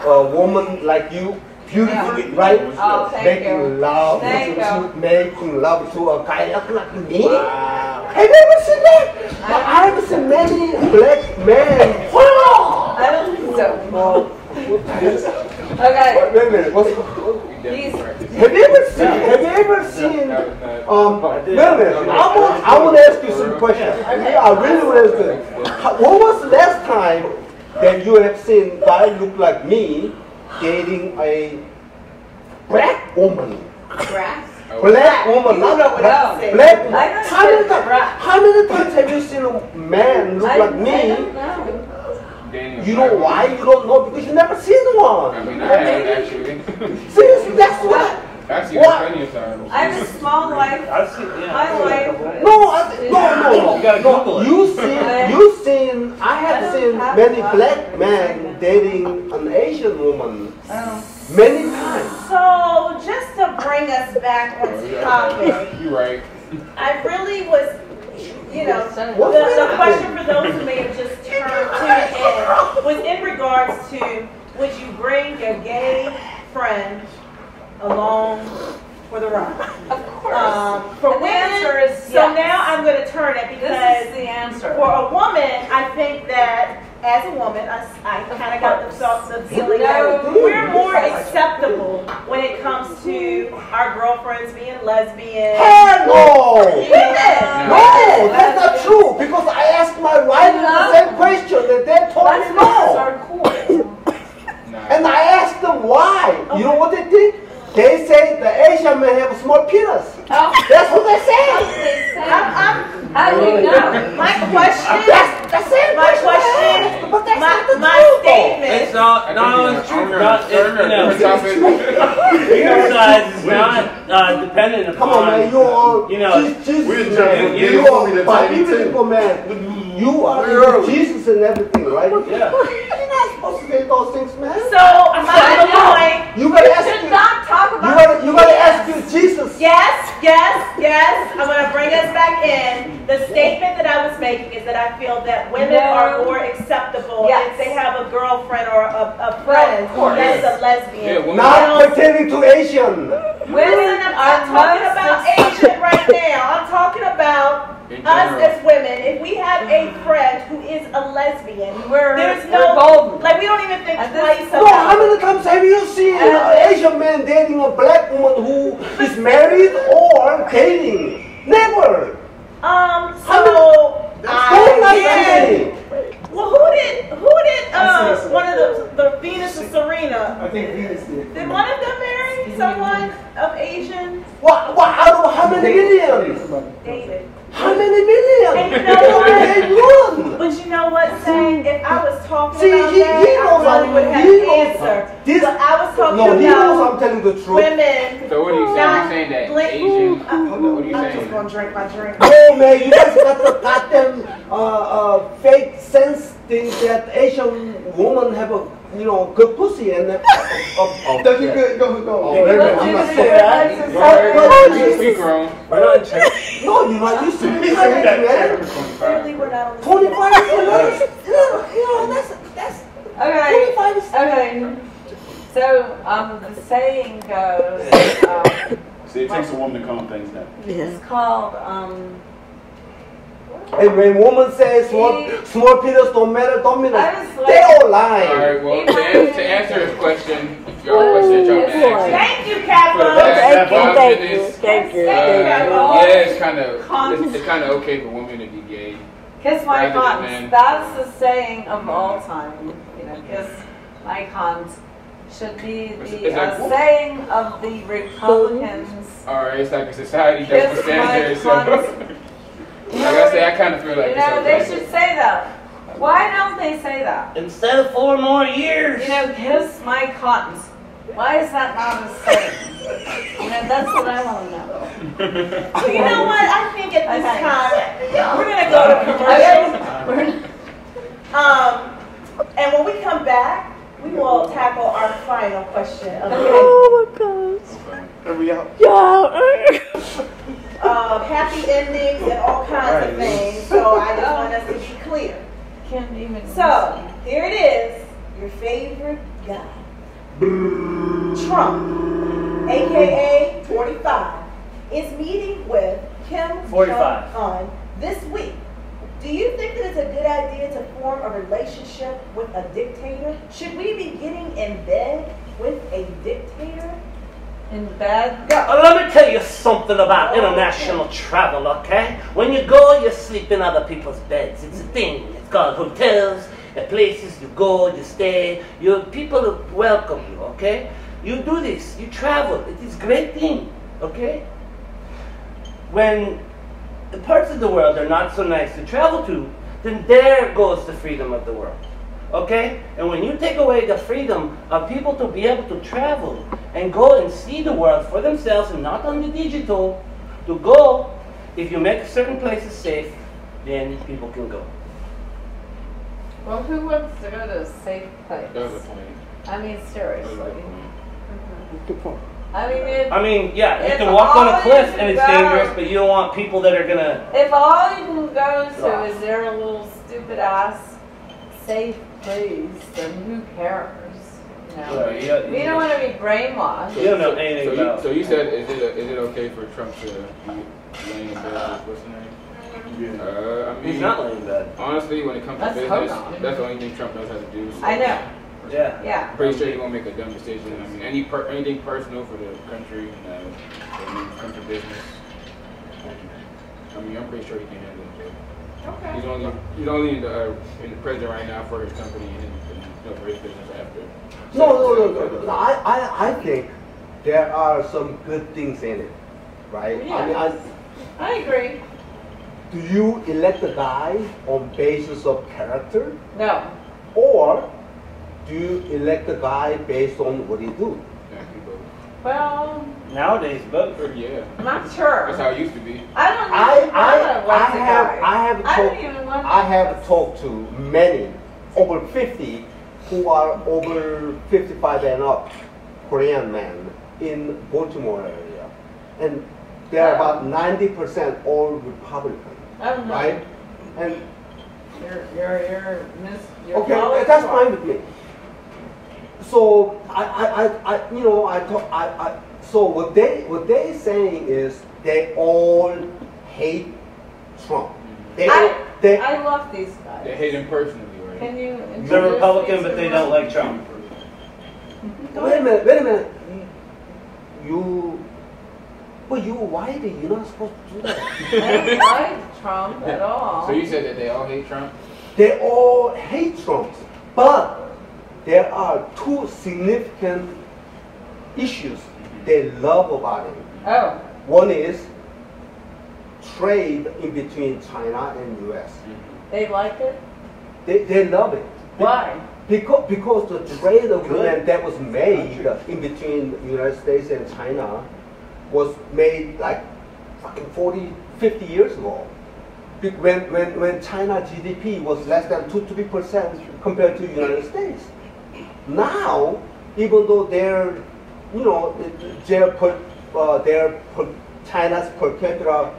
D: woman like you, beautiful,
F: Yeah.
D: right,
F: Oh, thank
D: making
F: you.
D: love,
F: Thank you.
D: making love to a guy like me?
B: Wow.
D: Have you ever seen that? I have seen many black men.
F: I don't think so. Okay.
D: Wait a minute.
F: These,
D: Have you ever seen? Wait a minute. I want to ask you some questions. I really want to ask you. What was the last time that you have seen guy look like me dating a black woman?
F: grass?
D: Black woman,
A: You
D: not
A: know what I'm saying.
D: black.
F: I don't know.
D: How many times have you seen a man look like
F: I
D: me?
F: don't know.
D: You know why you don't know? Because you never seen
E: I
D: one.
E: mean, I have actually.
D: Seriously, that's what.
E: I've seen
D: What?
E: plenty of times.
F: I have a small life.
C: I've seen,
F: My
C: yeah.
F: life.
D: No,
C: You gotta
D: no.
C: Google it.
D: I have seen many black men dating an Asian woman
F: Oh.
D: many times.
A: So just to bring us back on topic,
E: You're right.
A: I really was, you know,
D: What's
A: the
D: that?
A: question for those who may have just tuned in was in regards to, would you bring your gay friend along for the ride?
F: Of course.
A: For
F: And the
A: women,
F: answer is
A: so
F: yes.
A: now I'm going to turn it
F: This
A: because
F: is the answer.
A: for a woman, I think that as a woman, I kind of got the feeling that we're more acceptable when it comes to our girlfriends being lesbian.
D: Hell no!
A: Yeah.
D: No, that's not true. Because I asked my wife the same question and they told me
F: Lesbians
D: no.
F: are cool.
E: Nah.
D: And I asked them why. You know what they did? They say the Asian men have a small penis.
F: Oh,
D: That's what they say.
F: how do you know?
A: My question,
D: That's it.
A: my question,
D: But that's not the
A: my
D: truth.
A: statement.
C: It's not always true. Not, penis size is not dependent upon.
D: Come on, man. You are
C: You know,
D: Jesus,
B: we're
D: man.
B: trying to
D: You
B: get
D: are
B: the
D: a
B: tiny
D: biblical man. You are into Jesus and everything, right?
C: Yeah.
D: You're not supposed to say those things, man.
A: So my point,
D: You gotta ask
F: should
D: you.
F: not talk about
D: You gotta ask you, Jesus.
A: yes. I'm going to bring us back in. The statement that I was making is that I feel that women are more acceptable
F: Yes.
A: if they have a girlfriend or a friend
F: of course.
A: that is a lesbian.
E: Yeah, women-
D: Not pertaining to Asian.
F: Women
A: I'm
F: are
A: not talking
F: most
A: about Asian right now. I'm talking about
E: In
A: us
E: general.
A: as women. If we have a friend who is a lesbian,
F: We're
A: there's
F: golden.
A: no, like we don't even think
F: And this-
A: twice
D: No, how
A: about it.
D: many times have you seen an Asian man dating a black woman who is married or dating? Never.
A: So
D: Don't lie to
A: yeah.
D: me.
A: Well, who did one of the Venus and Serena?
H: I think Venus did.
A: Did one of them marry someone of Asian?
D: What? Out of how many millions?
A: David.
D: How many millions?
A: And you know what?
D: They won.
A: But you know what, Saying? If I was talking
D: See,
A: about
D: he
A: that,
D: knows
A: I probably would have
D: he
A: an
D: knows
A: answer.
D: this-
A: But I was talking
D: No, he knows
A: about
D: I'm telling the truth.
A: women.
E: So what are you saying?
A: not
E: You're saying that
A: blink-
E: Asian?
A: I'm
E: What are you
A: just
E: saying?
A: gonna drink my drink.
D: No, man, you guys got the goddamn fake sense thing that Asian women have a good pussy and
H: That's a good go.
D: Oh, wait a minute, I'm not saying that.
E: We grown.
C: We're not in church.
D: No, you're not used to me saying that, man.
A: Clearly, we're not on the
D: 25 is the lowest. That's
F: Okay.
D: 25 is.
F: Okay. So the saying goes,
B: See, it takes a woman to calm things down.
G: Yeah.
F: it's called
D: And when woman says small penis don't matter,
F: I was like-
D: they all
E: All
D: lie.
E: right. Well, to answer his question, your question that y'all been asking.
A: Thank you, Capo.
G: Thank you,
E: Capo.
G: thank you, thank you, thank you.
E: Yeah, it's kind of okay for women to be gay.
F: kiss my
E: Rather than
F: cons.
E: men.
F: That's the saying of all time. Kiss my cons should be the
E: Is that-
F: saying of the Republicans.
E: All right, it's like a society
F: Kiss
E: double standard.
F: my
E: So,
F: cons.
E: like I say, I kind of feel like
F: They
E: it's okay.
F: should say that. Why don't they say that?
C: Instead of 4 more years.
F: You know, kiss my cottons. Why is that not a saying? You know, that's what I want to know.
A: So you know what? I think at this time we're gonna go to commercials. And when we come back, we will tackle our final question of the day.
G: Oh my gosh.
B: Hurry up.
G: Yeah.
A: Happy endings and all kinds of things. So I just want us to be clear.
F: Can't even.
A: So here it is, your favorite guy, Trump, aka 45, is meeting with Kim
C: 45.
A: Jong-un this week. Do you think that it's a good idea to form a relationship with a dictator? Should we be getting in bed with a dictator?
F: In bed?
C: Let me tell you something about international travel, okay? When you go, you sleep in other people's beds. It's a thing. It's called hotels, the places you go, you stay. People welcome you, okay? You do this. You travel. It is a great thing, okay? When the parts of the world are not so nice to travel to, then there goes the freedom of the world. Okay? And when you take away the freedom of people to be able to travel and go and see the world for themselves and not on the digital, to go, if you make certain places safe, then people can go.
F: Well, who wants to go to a safe place?
E: That was a point.
F: I mean, seriously.
G: Good point.
F: I mean,
C: Yeah, you
F: if
C: can walk on
F: all
C: a cliff
F: you
C: and it's
F: go-
C: dangerous, but you don't want people that are gonna.
F: if all you can go to is their little stupid ass safe place, then who cares? You know? We don't want to be brainwashed.
C: You don't know anything about.
E: So you said, is it okay for Trump to be laying in bed with what's the name? I mean,
C: He's not laying in bed.
E: honestly, when it comes to
F: Let's
E: business,
F: hope not.
E: that's the only thing Trump knows how to do. So
F: I know.
C: Yeah.
F: Yeah.
E: I'm pretty sure he won't make a dumb decision. I mean, anything personal for the country, when it comes to business. I mean, I'm pretty sure he can handle it.
F: Okay.
E: He's only in the president right now for his company and for his business after.
D: No. I think there are some good things in it, right?
F: Yeah.
D: I mean,
F: I agree.
D: do you elect a guy on basis of character,
F: No.
D: or do you elect a guy based on what he do?
E: Yeah, he voted.
F: Well,
C: Nowadays, both.
E: Yeah.
F: I'm not sure.
E: That's how it used to be.
F: I don't even want to elect a guy.
D: I have talked to many over 50 who are over 55 and up Korean men in Baltimore area, and they're about 90% all Republican,
F: I don't know.
D: right? And
F: You're
D: okay, that's fine with me. So so what they saying is they all hate Trump.
F: I love these guys.
E: They hate him personally, right?
F: Can you
C: They're
F: introduce
C: Republican,
F: me
C: but
F: to
C: they
F: them?
C: don't like Trump.
D: Wait a minute. You whitey, you're not supposed to do that.
F: I don't like Trump at all.
E: So you said that they all hate Trump?
D: They all hate Trump, but there are two significant issues they love about him.
F: Oh,
D: One is trade in between China and U.S.
F: they like it?
D: They love it.
F: Why?
D: Because the trade agreement that was made in between the United States and China was made like fucking 40, 50 years ago. When China GDP was less than 2-3% compared to the United States. Now, even though China's per capita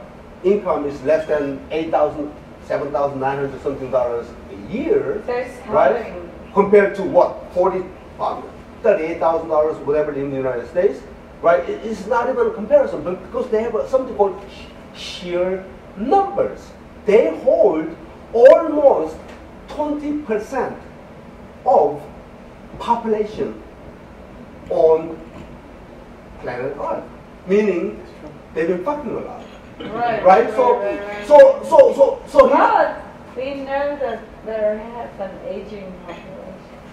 D: income is less than $8,000, $7,900 something dollars a year,
F: There's
D: right?
F: having,
D: Compared to what, $38,000, whatever in the United States, right? It's not even a comparison, but because they have something called sheer numbers. They hold almost 20% of population on planet Earth, meaning they've been fucking a lot,
F: right?
D: right? So
F: But we know that there has an aging population.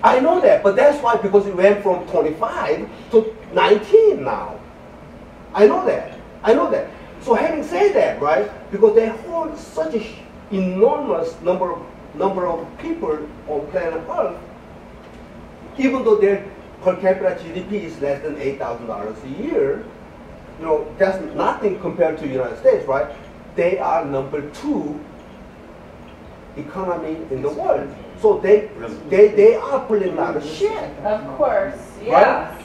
D: I know that, but that's why, because it went from 25 to 19 now. I know that. So having said that, right, because they hold such an enormous number of number of people on planet Earth, even though their per capita GDP is less than $8,000 a year, you know, that's nothing compared to the United States, right? They are number 2 economy in the world. So they are pulling a lot of shit.
F: Of course, yes.
D: Right?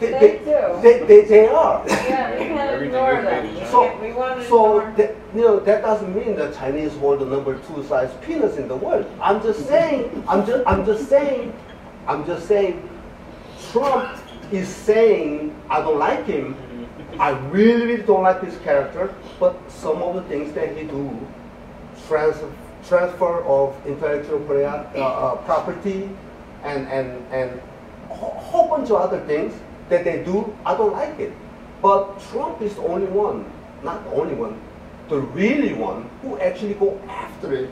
F: They do.
D: They are.
F: Yeah, we can't ignore them. We want to
D: So
F: ignore.
D: you know, that doesn't mean the Chinese hold the number 2 size penis in the world. I'm just saying. I'm just saying. Trump is saying I don't like him. I really don't like his character. But some of the things that he do, transfer of intellectual property, and a whole bunch of other things that they do, I don't like it. But Trump is the only one, not the only one, the really one who actually go after it,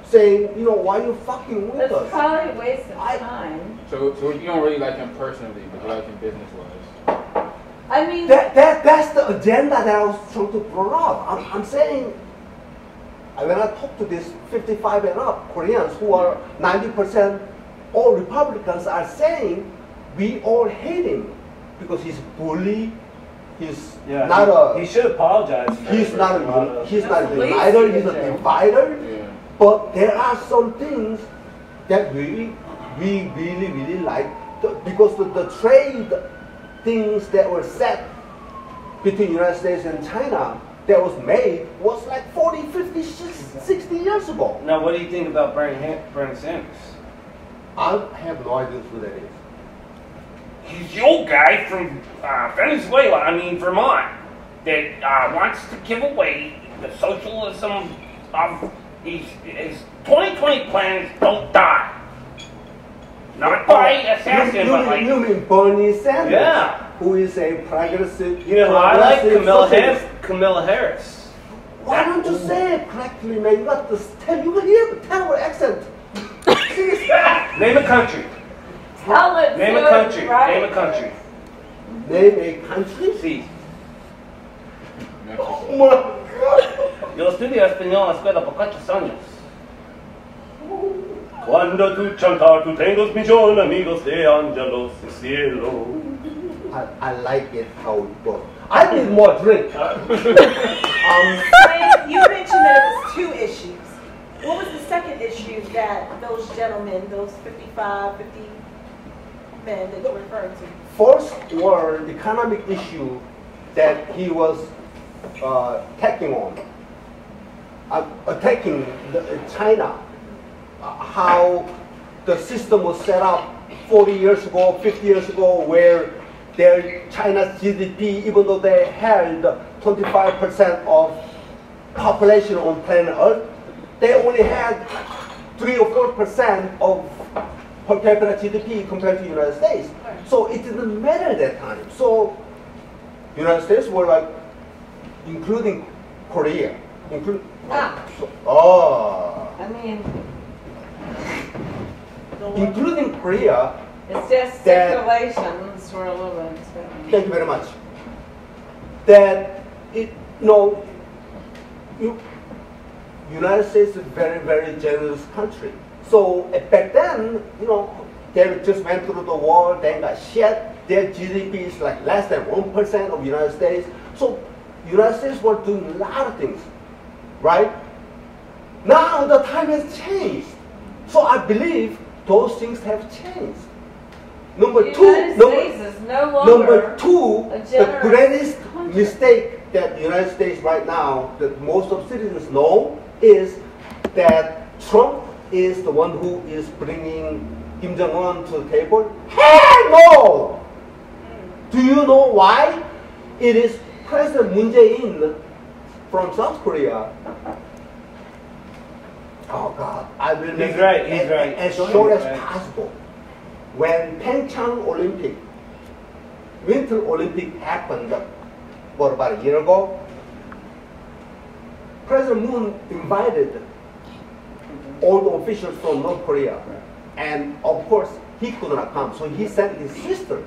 D: saying, you know, why are you fucking with
F: It's
D: us?
F: probably a waste of time.
E: So you don't really like him personally, but you like him business-wise.
F: I mean,
D: That's the agenda that I was trying to bring up. I'm saying, when I talk to these 55 and up Koreans who are 90% all Republicans are saying, we all hate him because he's bully. He's not a.
C: He should apologize.
D: He's not a. He's not a
F: That's
D: divider. He's a
F: lazy.
D: divider.
E: Yeah.
D: But there are some things that we really like because the trade things that were set between the United States and China that was made was like 40, 50, 60 years ago.
C: Now, what do you think about Bernie Sanders?
D: I have no idea who that is.
I: He's the old guy from Venezuela, Vermont, that wants to give away the socialism of his 2020 plan is don't die. Not by assassin, but like...
D: You mean Bernie Sanders?
C: Yeah.
D: Who is a progressive...
C: You know who I like?
D: socialist.
C: Camilla Harris.
D: Why don't you say it correctly, man? You got this... You hear the terrible accent.
C: Name a country.
F: tell it
C: Name
F: to
C: a country.
F: him, right?
C: Name a country.
D: Name a country?
C: Sí.
D: Oh my God.
C: Yo estudio español en la escuela por 4 años. Cuando tú cantas, tú tengas millón amigos de ángeles del cielo.
D: I like it how it goes. I need more drink.
A: Frank, you mentioned that it was 2 issues. What was the second issue that those gentlemen, those 55, 50 men that you're referring to?
D: First were the economic issue that he was attacking China. How the system was set up 40 years ago, 50 years ago, where China's GDP, even though they held 25% of population on planet Earth, they only had 3 or 4% of per capita GDP compared to the United States. So it didn't matter at that time. So the United States were like, including Korea.
F: I mean,
D: Including Korea.
F: it's just
D: That-
F: stipulations for a little bit.
D: Thank you very much. That United States is a very, very generous country. So back then, they just went through the war, they got shit. Their GDP is like less than 1% of the United States. So United States were doing a lot of things, right? Now the time has changed. So I believe those things have changed. Number
F: The
D: two,
F: United States is no longer
D: Number two,
F: a
D: the
F: generous
D: greatest
F: country.
D: mistake that the United States right now, that most of citizens know, is that Trump is the one who is bringing Kim Jong-un to the table. Hell no! Do you know why? It is President Moon Jae-in from South Korea. Oh God, I will
C: He's
D: make it
C: right, he's right.
D: as
C: He's
D: short as
C: right.
D: possible. When Pyeongchang Olympic, Winter Olympic happened, about a year ago, President Moon invited all the officials from North Korea, and of course he could not come, so he sent his sister.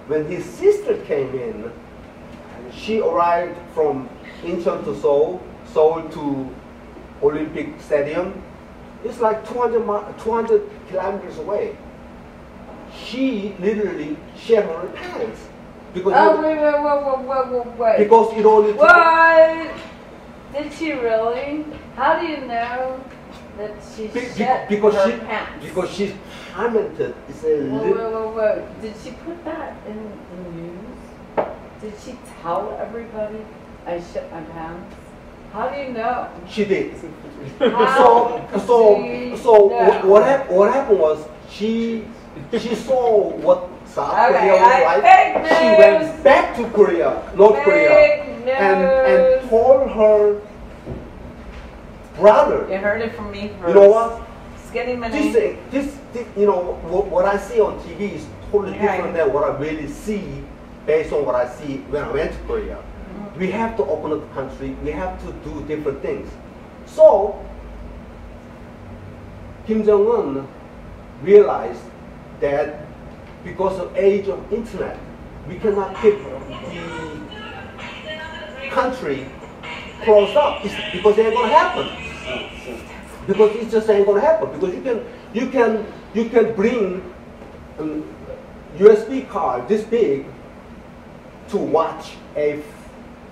D: When his sister came in, she arrived from Incheon to Seoul, Seoul to Olympic Stadium. It's like 200 kilometers away. She literally shed her pants because
F: wait.
D: because it only took,
F: What? Did she really? How do you know that she shed
D: because
F: her
D: she
F: pants?
D: because she's talented. It's a
F: Whoa. Did she put that in the news? Did she tell everybody I shit my pants? How do you know?
D: She did.
F: How
D: So
F: do you know?
D: what happened was she saw what South Korea was
F: Okay,
D: like.
F: fake
D: She
F: news.
D: went back to Korea, North Korea,
F: Fake
D: and
F: news.
D: told her brother.
F: You heard it from me first.
D: You know what?
F: Skinny mini.
D: This you know what I see on TV is totally different than what I really see based on what I see when I went to Korea. We have to open up the country. We have to do different things. So Kim Jong-un realized that because of age of internet, we cannot keep the country closed up. It's because it ain't gonna happen. Because it just ain't gonna happen. Because you can bring a USB card this big to watch a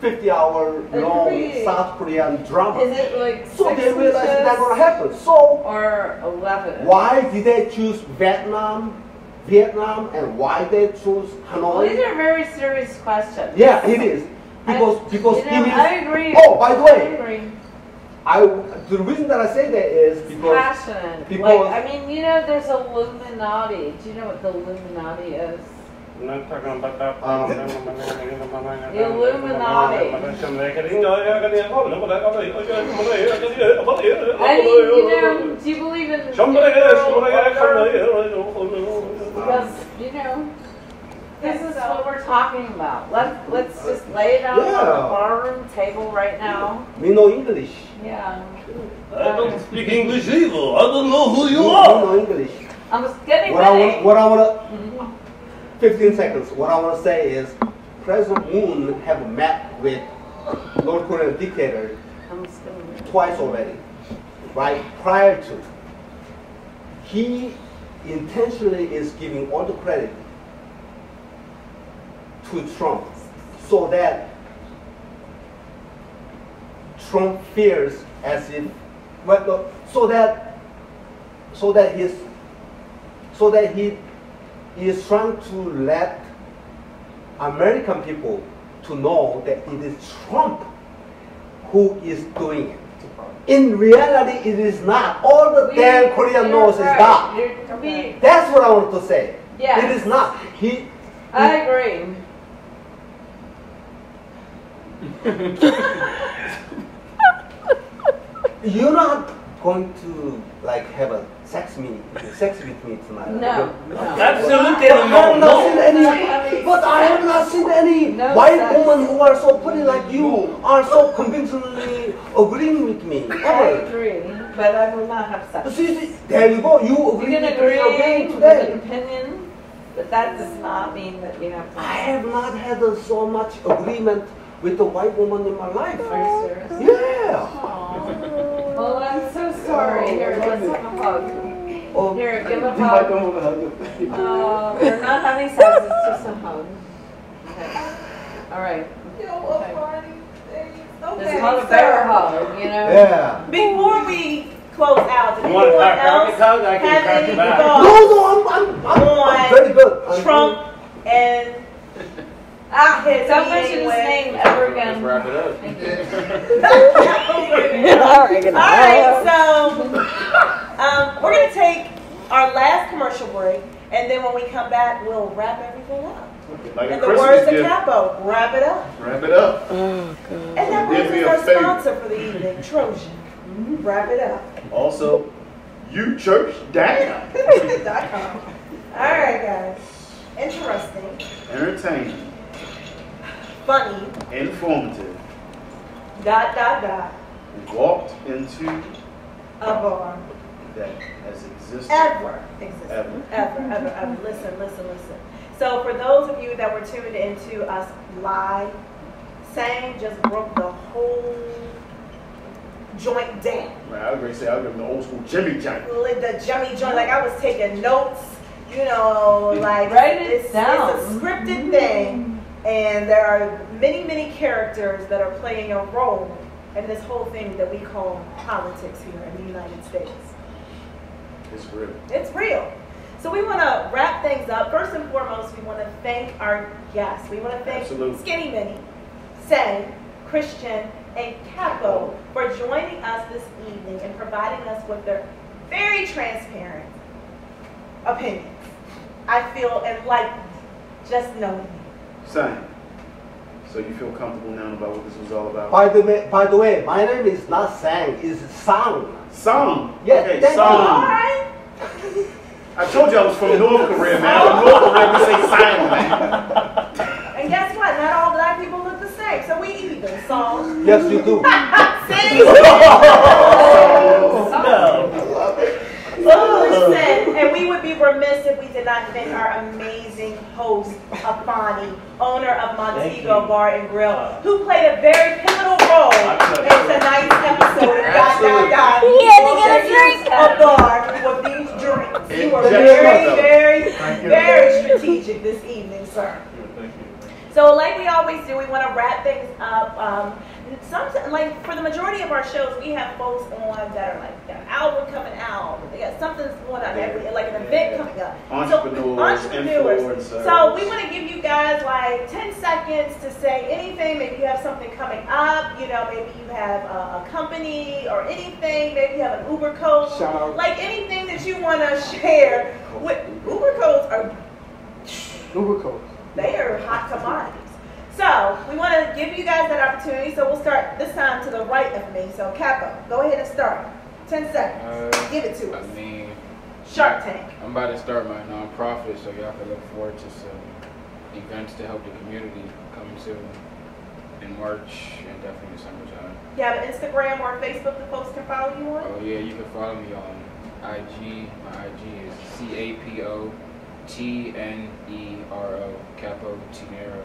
D: 50-hour long South Korean drama.
F: Is it like
D: So they realized it's not gonna happen. So
F: or 11?
D: why did they choose Vietnam, and why they choose Hanoi?
F: Well, these are very serious questions.
D: Yeah, it is. Because
F: you know,
D: it is.
F: I agree.
D: Oh, by the
F: I
D: way,
F: agree.
D: the reason that I say that is because
F: Passionate. Like, I mean, you know, there's Illuminati. Do you know what the Illuminati is?
C: Not talking about that.
F: The Illuminati. I mean, you know, do you believe in because, you know, this is what we're talking about. Let's just lay it out on the barroom table right now.
D: we know English.
F: Yeah.
C: I don't speak English either. I don't know who you
D: We
C: are.
D: know English.
F: I'm just getting
D: What I
F: ready.
D: wanna 15 seconds. What I want to say is President Moon have met with North Korean dictator
F: I'm just gonna
D: twice already, right? Prior to, he intentionally is giving all the credit to Trump, so that Trump fears as if, well, no, so that he is trying to let American people to know that it is Trump who is doing it. In reality, it is not. All the damn Korean knows is not. That's what I wanted to say.
F: Yeah.
D: It is not.
F: I agree.
D: You're not going to like have a sex with me tonight.
F: No.
C: Absolutely
D: But I have not seen any.
F: No.
D: But I have not seen any
F: No
D: white
F: sex.
D: women who are so pretty like you are so convincingly agreeing with me.
F: I
D: Ever.
F: agree, but I will not have sex.
D: See, there you go. You
F: You
D: agree
F: can
D: with
F: agree
D: me again
F: with
D: today.
F: an opinion, but that does not mean that you have to.
D: I have not had so much agreement with a white woman in my life.
F: Are you serious?
D: Yeah.
F: Aw. Well, I'm so sorry. Here, let's have a hug.
D: Oh,
F: Here, give a
H: You might
F: hug.
H: don't want to hug
F: We're not having sex, it's just a hug. Okay. All right. It's called a bear hug, you know?
D: Yeah.
A: Before we close out, does
C: You want a
A: anyone else
C: hug? I can
A: have
C: crack
A: any
C: your back.
A: thoughts
D: I'm very good. I'm
A: Trump and his
F: Don't mention his
A: meeting
F: name ever
E: Let's
F: again.
E: wrap it up.
F: Thank you.
A: All right, so we're going to take our last commercial break, and then when we come back, we'll wrap everything up.
B: Like a
A: In the
B: Christmas
A: words of
B: gift.
A: Capo, wrap it up.
B: Wrap it up.
G: Oh, God.
A: And that
B: Do
A: brings
B: me
A: us
B: a
A: our
B: favor.
A: sponsor for the evening, Trojan. Wrap it up.
B: Also, you church down.
A: .com. All right, guys. Interesting,
B: Entertaining,
A: funny,
B: informative. ...
A: and
B: Walked into
A: a bar.
B: that has existed.
A: Ever existed.
B: Ever.
A: Ever. Listen. So for those of you that were tuned into us live, Sang just broke the whole joint down.
B: Right, I was going to say, I'll give them the old school Jimmy joint.
A: Like the Jimmy joint, like I was taking notes, you know, like
F: Write it
A: it's
F: down.
A: a scripted thing, and there are many, many characters that are playing a role in this whole thing that we call politics here in the United States.
B: It's real.
A: It's real. So we want to wrap things up. First and foremost, we want to thank our guests. We want to thank
B: Absolutely.
A: Skinny Minnie, Sang, Christian, and Capo for joining us this evening and providing us with their very transparent opinions. I feel enlightened just knowing you.
B: Sang. So you feel comfortable now about what this was all about?
D: By the way, my name is not Sang, it's Sang.
B: Sang.
D: Yes,
B: Okay,
D: thank you.
A: All
B: Sang.
A: right.
B: I told you I was from North Korea, man. From North Korea, we say Sang, man.
A: And guess what? Not all black people look the same, so we even song.
D: Yes, you do.
A: See?
C: No.
A: Listen, and we would be remiss if we did not thank our amazing host, Afani, owner of Montego Bar and Grill, who played a very pivotal role in tonight's episode of
G: He had to get a drink.
A: A bar with these drinks. You were very, very strategic this evening, sir. So like we always do, we want to wrap things up. Like for the majority of our shows, we have folks on that are like got an album coming out. They got something's going on, like an event coming up.
B: Entrepreneurs, influencers.
A: So we want to give you guys like 10 seconds to say anything. Maybe you have something coming up. You know, maybe you have a company or anything. Maybe you have an Uber code.
G: Shout out.
A: Like anything that you want to share. With Uber codes are
G: Uber codes.
A: they are hot commodities. So we want to give you guys that opportunity. So we'll start this time to the right of me. So Capo, go ahead and start. 10 seconds. Give it to us.
E: I mean,
A: Shark Tank.
E: I'm about to start my nonprofit, so y'all can look forward to some events to help the community coming soon in March and definitely in summertime.
A: You have an Instagram or Facebook that folks can follow you on?
E: Oh yeah, you can follow me on IG. My IG is CAPOTNERO, Capo Tinero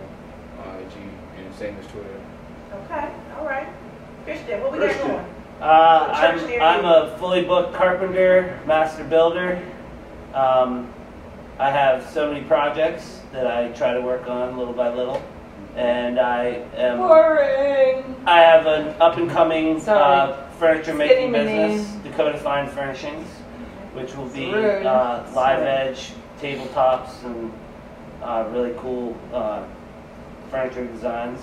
E: on IG, and same as Twitter.
A: Okay, all right. Christian, what we got going?
C: I'm a fully booked carpenter, master builder. I have so many projects that I try to work on little by little, and I have an up and coming furniture making business, Dakota Fine Furnishings, which will be live edge tabletops and really cool furniture designs.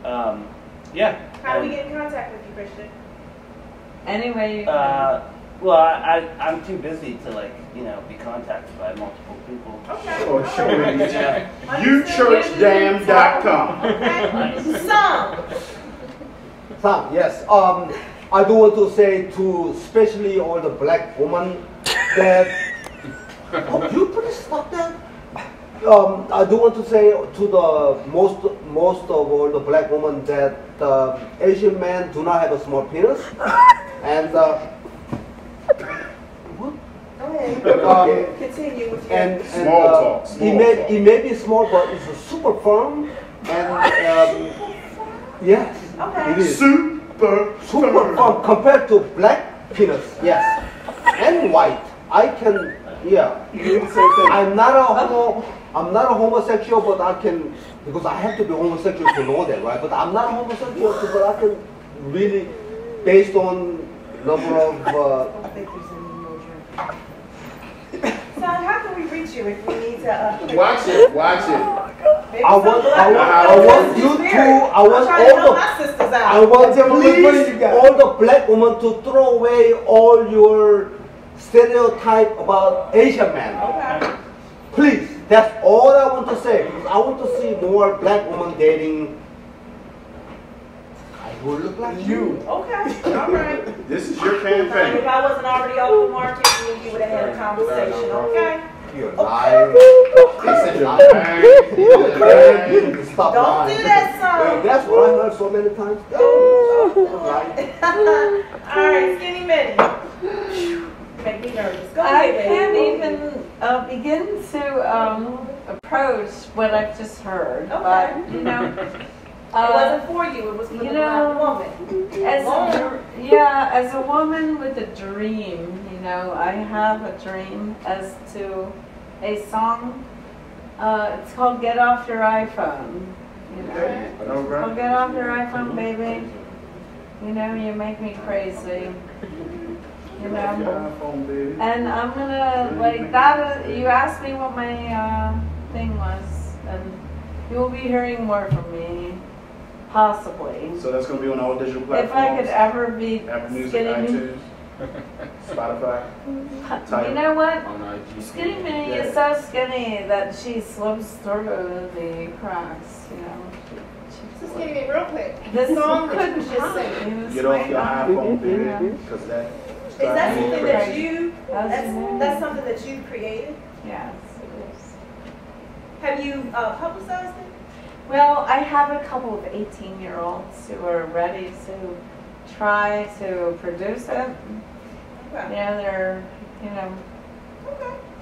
C: Yeah.
A: How do we get in contact with you, Christian?
F: Anyway, you
C: well, I'm too busy to be contacted by multiple people.
A: Okay.
B: Oh, sure.
C: Yeah.
B: YouChurchDamn.com.
A: Okay. Some.
D: Sam, yes. I do want to say to especially all the black women that oh, you please stop that. I do want to say to the most of all the black women that Asian men do not have a small penis, and
A: Go ahead. Continue with your...
D: and
B: Small talk.
D: it may be small, but it's super firm, and yes,
A: Okay.
D: it is
B: Super
D: super firm compared to black penis, yes, and white. I can, yeah. I'm not a homosexual, but I can, because I have to be homosexual to know that, right? But I'm not a homosexual, but I can really, based on number of.
A: So how can we reach you if we need to?
B: Watch it.
D: I want all the black women to throw away all your stereotype about Asian men.
A: Okay.
D: Please, that's all I want to say. Because I want to see more black women dating guys who look like you.
A: Okay. All right.
B: This is your
A: If
B: campaign.
A: I wasn't already off the market, me and you would have had a conversation. Okay.
D: You're lying.
B: They said you're lying.
D: Stop
A: Don't
D: lying.
A: do that, son.
D: That's what I heard so many times.
A: All right, Skinny Minnie. Make me nervous. Go
F: I
A: ahead,
F: can't
A: baby.
F: even begin to approach what I've just heard.
A: Okay.
F: But,
A: wasn't for you. It was for the black woman.
F: As a woman with a dream, I have a dream as to a song. It's called "Get Off Your iPhone." It's called "Get Off Your iPhone, Baby." You make me crazy. And I'm gonna like that. You asked me what my thing was, and you will be hearing more from me, possibly.
B: So that's gonna be on all digital platforms.
F: If I could ever be
B: Apple Music,
F: skinny,
B: iTunes, Spotify.
F: You know what?
E: On IG.
F: Skinny Minnie is so skinny that she slips through the cracks.
H: Just give me real quick.
F: This
H: song
F: couldn't
H: just
F: just
H: sing.
B: Get off your iPhone, baby, because that.
A: Is that something that you?
F: That's
A: That's something that you created.
F: Yes, it is.
A: Have you publicized it?
F: Well, I have a couple of 18-year-olds who are ready to try to produce it.
A: Okay.
F: They're,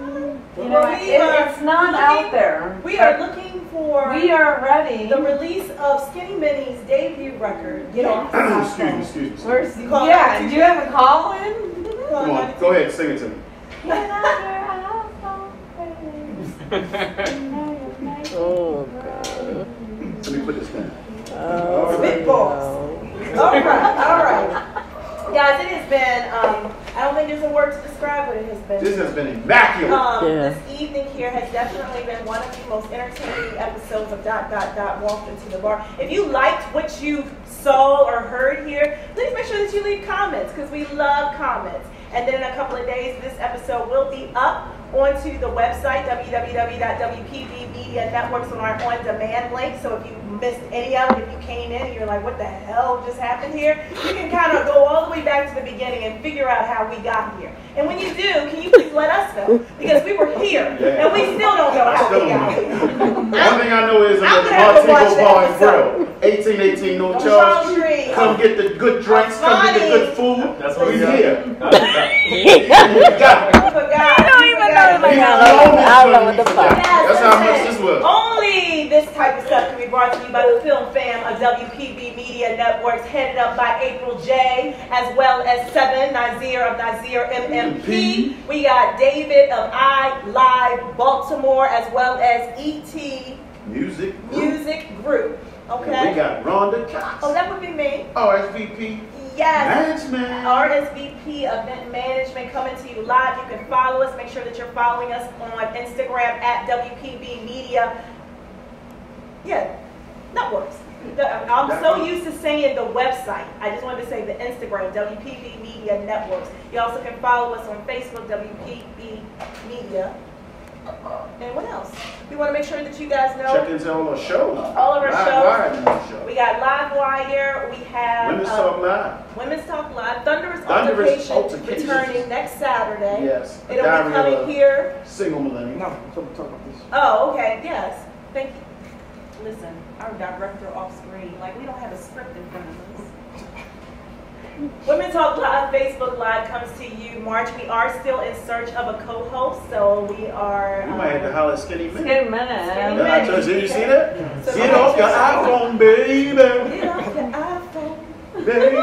A: Okay.
F: it's not out there.
A: We are looking for.
F: We are ready.
A: The release of Skinny Minnie's debut record. Get off.
B: Excuse me.
F: Do you have a call in?
B: Come on, go ahead, sing it to me.
G: Oh, God.
B: Let me put this down.
A: Spitballs. All right. Guys, it has been, I don't think there's a word to describe what it has been.
B: This has been immaculate.
A: This evening here has definitely been one of the most entertaining episodes of ... Walked Into the Bar. If you liked what you saw or heard here, please make sure that you leave comments, because we love comments. And then in a couple of days, this episode will be up onto the website, www.wpbmedia networks on our on-demand link. So if you missed any of it, if you came in and you're like, what the hell just happened here? You can kind of go all the way back to the beginning and figure out how we got here. And when you do, can you please let us know? Because we were here, and we still don't know how we got here.
B: One thing I know is I'm at the Montego Bar and Grill. 1818 no charge. Come get the good drinks, come get the good food.
C: That's what we
B: here.
C: got.
G: You don't even know I don't know what the fuck.
B: That's how much this was.
A: Only this type of stuff can be brought to you by the film fam of WPB Media Networks, headed up by April J, as well as 7 Nazir of Nazir MMP. We got David of I Live Baltimore, as well as ET
B: Music
A: Group. Okay.
B: And we got Ronda.
A: Oh, that would be me.
B: RSVP.
A: Yes.
B: Management.
A: RSVP Event Management coming to you live. You can follow us. Make sure that you're following us on Instagram at WPB Media. Networks. I'm so used to saying the website. I just wanted to say the Instagram, WPB Media Networks. You also can follow us on Facebook, WPB Media. And what else? We want to make sure that you guys know.
B: Check into all our shows.
A: All of our
B: Live
A: shows. We got Live Wire. We have
B: Women's Talk Live.
A: Women's Talk Live. Thunderous Altercation returning next Saturday.
B: Yes.
A: It'll be coming here.
B: Single millennial.
D: No, talk about this.
A: Oh, okay. Yes. Thank you. Listen, our director off screen. Like, we don't have a script in front of us. Women Talk Live, Facebook Live comes to you March. We are still in search of a co-host, so we are.
B: You might have to holler at Skinny Minnie.
F: Skinny Minnie.
B: I told you, you see that?
A: So
B: get off your iPhone, baby.
A: Get off your iPhone,
B: baby.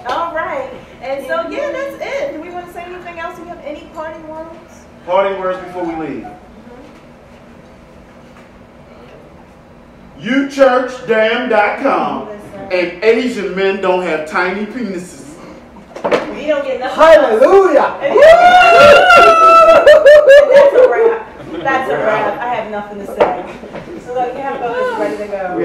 A: All right. And so, yeah, that's it. Do we want to say anything else? Do we have any parting words?
B: Parting words before we leave. YouChurchDamn.com. And Asian men don't have tiny penises.
A: We don't get nothing.
D: Hallelujah!
A: That's a wrap. That's a wrap. I have nothing to say. So look, Capo is ready to go.